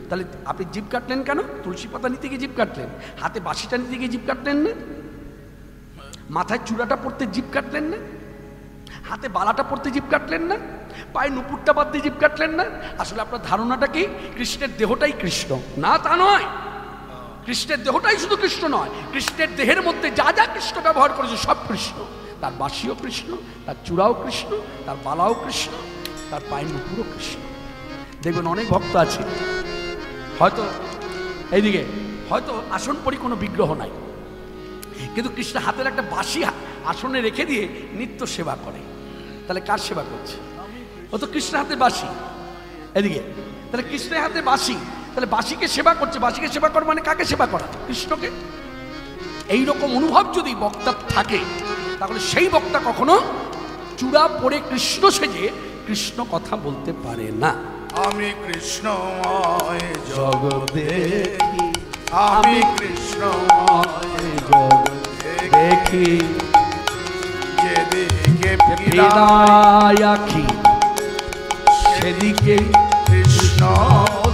তাহলে আপনি জিভ কাটলেন কেন? তুলসী পাতা নিতে গিয়ে জিভ কাটলেন, হাতে বাঁশিটা নিতে গিয়ে জিভ কাটলেন না, মাথায় চূড়াটা পড়তে জিভ কাটলেন না, হাতে বালাটা পড়তে জিভ কাটলেন না, পায়ে নুপুরটা বাঁধতে জিভ কাটলেন না। আসলে আপনার ধারণাটা কি কৃষ্ণের দেহটাই কৃষ্ণ? না, তা নয়। কৃষ্ণের দেহটাই শুধু কৃষ্ণ নয়, কৃষ্ণের দেহের মধ্যে যা যা কৃষ্ণ ব্যবহার করেছে সব কৃষ্ণ। তার বাঁশিও কৃষ্ণ, তার চূড়াও কৃষ্ণ, তার বালাও কৃষ্ণ, তার পায়ের নুপুরও কৃষ্ণ। দেখবেন অনেক ভক্ত আছে, হয়তো এইদিকে হয়তো আসন পরি কোনো বিগ্রহ নাই, কিন্তু কৃষ্ণ হাতের একটা বাঁশি আসনে রেখে দিয়ে নিত্য সেবা করে। তাহলে কার সেবা করছে? ও তো কৃষ্ণ হাতে বাঁশি। এদিকে তাহলে কৃষ্ণের হাতে বাঁশি, তাহলে বাঁশিকে সেবা করছে। বাঁশিকে সেবা করা মানে কাকে সেবা করা? কৃষ্ণকে। এইরকম অনুভব যদি বক্তার থাকে, তাহলে সেই বক্তা কখনো চূড়া পরে কৃষ্ণ সেজে কৃষ্ণ কথা বলতে পারে না। আমি কৃষ্ণময় জগৎ দেখি, আমি কৃষ্ণময় জগৎ দেখি, যেদিকে ফিরাই আঁখি সেদিকে কৃষ্ণ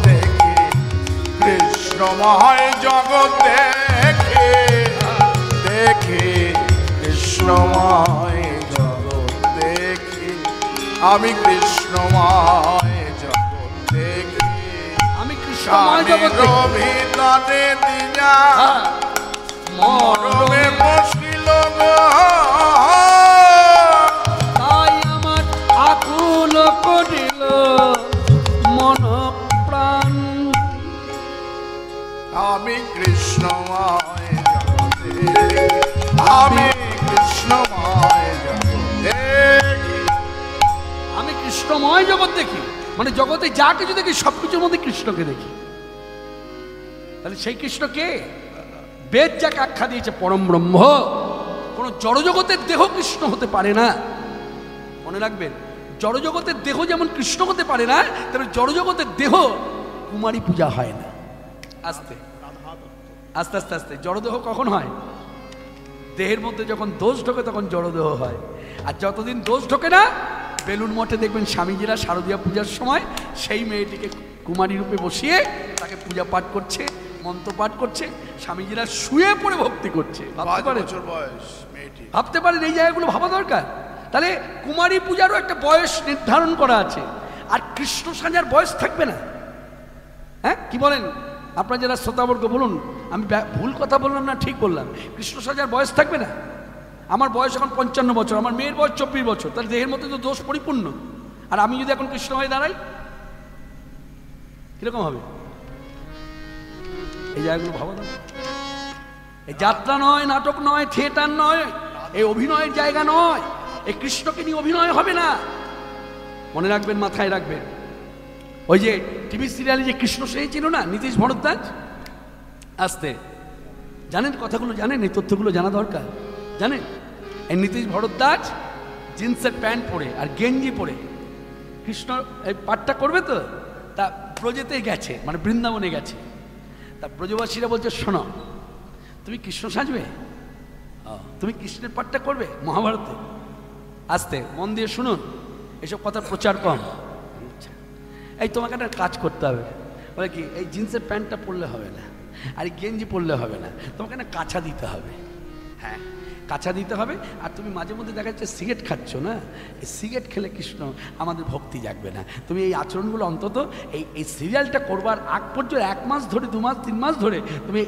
দেখি, কৃষ্ণময় জগৎ দেখে দেখে, কৃষ্ণময় জগৎ দেখি, আমি কৃষ্ণময় জগৎ দেখি। আমি কৃষ্ণময় জগৎ দেখি। ভিতরে দিয়া মরমে মুশকিল তাই আমার আকুল করিল মন প্রাণ। আমি কৃষ্ণময় জগতে, আমি কৃষ্ণময় জগতে, আমি কৃষ্ণময় জগৎ দেখি, মানে জগতে যা কিছু দেখি সবকিছুর মধ্যে কৃষ্ণকে দেখি। তাহলে সেই কৃষ্ণ কে? বেদ যাকে আখ্যা দিয়েছে পরম ব্রহ্ম। কোন জড়জগতের দেহ কৃষ্ণ হতে পারে না, মনে রাখবেন। জড়জগতের দেহ যেমন কৃষ্ণ হতে পারে না, তেমন জড়জগতের দেহ কুমারী পূজা হয় না। আস্তে আস্তে আস্তে আস্তে জড়দেহ কখন হয়? দেহের মধ্যে যখন দোষ ঢোকে তখন জড়দেহ হয়। আর যতদিন দোষ ঢোকে না, বেলুন মঠে দেখবেন স্বামীজিরা শারদীয়া পূজার সময় সেই মেয়েটিকে কুমারী রূপে বসিয়ে তাকে পূজা পাঠ করছে, মন্ত্র পাঠ করছে, স্বামীজিরা শুয়ে পড়ে ভক্তি করছে। ভাবতে পারেন? ভাবতে পারেন এই জায়গাগুলো ভাবা দরকার। তাহলে কুমারী পূজারও একটা বয়স নির্ধারণ করা আছে, আর কৃষ্ণ সাজার বয়স থাকবে না। হ্যাঁ, কি বলেন আপনারা যারা শ্রোতাবর্গ? বলুন আমি ভুল কথা বললাম না ঠিক বললাম? কৃষ্ণ সাজার বয়স থাকবে না। আমার বয়স এখন 55 বছর, আমার মেয়ের বয়স 24 বছর, তাহলে দেহের মধ্যে তো দোষ পরিপূর্ণ। আর আমি যদি এখন কৃষ্ণ হয়ে দাঁড়াই, কিরকম হবে? এই জায়গাগুলো ভাবা দরকার। এই যাত্রা নয়, নাটক নয়, থিয়েটার নয়, এই অভিনয়ের জায়গা নয়। এই কৃষ্ণকে নিয়ে অভিনয় হবে না, মনে রাখবেন, মাথায় রাখবেন। ওই যে টিভি সিরিয়ালে যে কৃষ্ণ সেজেছিল না নীতিশ ভরদ্বাজ, আসতে জানেন কথাগুলো, জানেন এই তথ্যগুলো জানা দরকার। জানেন এই নীতিশ ভরদ্বাজ জিন্সের প্যান্ট পরে আর গেঞ্জি পরে কৃষ্ণ এই পাঠটা করবে, তো তা ব্রজেতেই গেছে, মানে বৃন্দাবনে গেছে। তা ব্রজবাসীরা বলছে, শোনো তুমি কৃষ্ণ সাজবে, তুমি কৃষ্ণের পাঠটা করবে মহাভারতে। আসতে মন দিয়ে শুনুন, এসব কথার প্রচার কম। এই তোমাকে একটা কাজ করতে হবে। বলে কি, এই জিন্সের প্যান্টটা পরলে হবে না, আর এই গেঞ্জি পরলে হবে না, তোমাকে না কাছা দিতে হবে। হ্যাঁ, কাছা দিতে হবে। আর তুমি মাঝে মধ্যে দেখা যাচ্ছে সিগারেট খাচ্ছ না, এই সিগারেট খেলে কৃষ্ণ আমাদের ভক্তি জাগবে না। তুমি এই আচরণগুলো অন্তত এই সিরিয়ালটা করবার আগ পর্যন্ত 1 মাস ধরে, 2 মাস, 3 মাস ধরে তুমি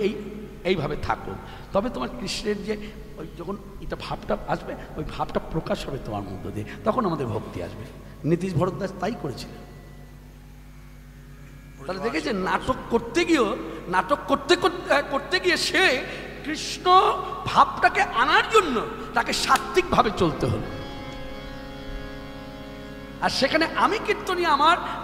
এইভাবে থাকো, তবে তোমার কৃষ্ণের যে ওই যখন এটা ভাবটা আসবে, ওই ভাবটা প্রকাশ হবে তোমার মধ্য দিয়ে, তখন আমাদের ভক্তি আসবে। নীতিশ ভরদ্বাজ তাই করেছিল। তাহলে দেখেছেন, নাটক করতে গিয়ে সে কৃষ্ণ ভাবটাকে আনার জন্য তাকে সাত্ত্বিকভাবে চলতে হলো। আর সেখানে আমি কীর্তনী,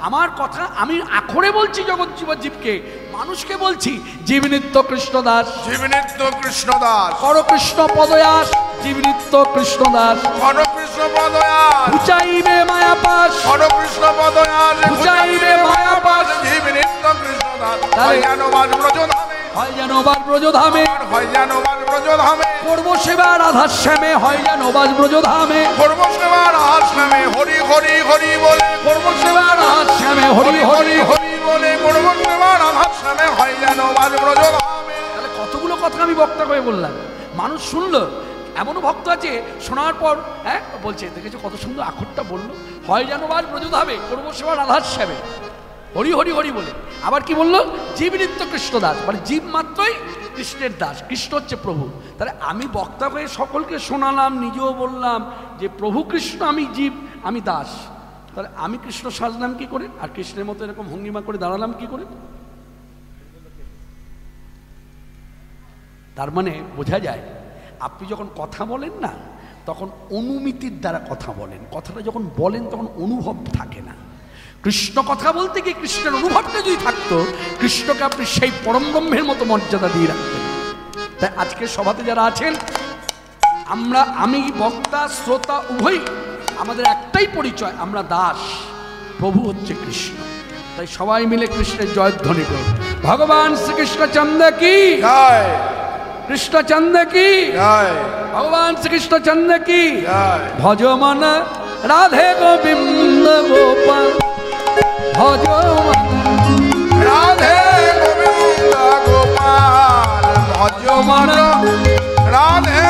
আমার কথা আমি আখরে বলছি জগৎ জীবকে, মানুষকে বলছি, জীবনিত্য কৃষ্ণদাস, জীবনিত্য কৃষ্ণদাস, কর কৃষ্ণ পদয়াস, জীবনিত্য কৃষ্ণদাস, কর কৃষ্ণ পদয়াস, উচাইবে মায়াপাস, কর কৃষ্ণ পদয়াস, উচাইবে মায়াপাস, জীবনিত্য কৃষ্ণদাস। তাহলে যেন বাজ ব্রজধামে, হয় যেন বাজ ব্রজধামে, হয় যেন বাজ ব্রজধামে, করব সেবা রাধার শ্যামে, হয় যেন বাজ ব্রজধামে, করব সেবা রাধার শ্যামে, হরি হরি হরি বলে, করব সেবা রাধার শ্যামে, হরি হরি হরি বলে, করব সেবা রাধার শ্যামে, হয় যেন বাজ ব্রজধামে। তাহলে কতগুলো কথা আমি বক্তা করে বললাম, মানুষ শুনলো। এমনও ভক্ত আছে শোনার পর হ্যাঁ বলছে, দেখেছো কত সুন্দর আখরটা বললো, হয় যেন বাজ ব্রজধামে, করব সেবা রাধার শ্যামে, হরি হরি হরি বলে। আবার কি বললো, জীব নিত্য কৃষ্ণদাস, মানে জীব মাত্রই কৃষ্ণের দাস, কৃষ্ণ হচ্ছে প্রভু। তাহলে আমি বক্তা হয়ে সকলকে শোনালাম, নিজেও বললাম যে প্রভু কৃষ্ণ, আমি জীব, আমি দাস। তাহলে আমি কৃষ্ণ সাজলাম কি করে, আর কৃষ্ণের মতো এরকম ভঙ্গিমা করে দাঁড়ালাম কি করে? তার মানে বোঝা যায় আপনি যখন কথা বলেন না, তখন অনুমিতির দ্বারা কথা বলেন। কথাটা যখন বলেন তখন অনুভব থাকে না। কৃষ্ণ কথা বলতে গিয়ে কৃষ্ণের অনুভবটা যদি থাকতো, কৃষ্ণকে আপনি সেই পরম ব্রহ্মের মতো মর্যাদা দিয়ে রাখতেন। তাই আজকে সভাতে যারা আছেন, আমি বক্তা শ্রোতা উভয়, আমাদের একটাই পরিচয়, আমরা দাস, প্রভু হচ্ছে কৃষ্ণ। তাই সবাই মিলে কৃষ্ণের জয়ধ্বনি করুন। ভগবান শ্রীকৃষ্ণচন্দ্র কি জয়, কৃষ্ণচন্দ্র কি জয়, ভগবান শ্রীকৃষ্ণচন্দ্র কি জয়। ভজ মন রাধে গোবিন্দ গোপাল, ভজ রাধে গোবিন্দ গোপাল, ভজ মন রাধে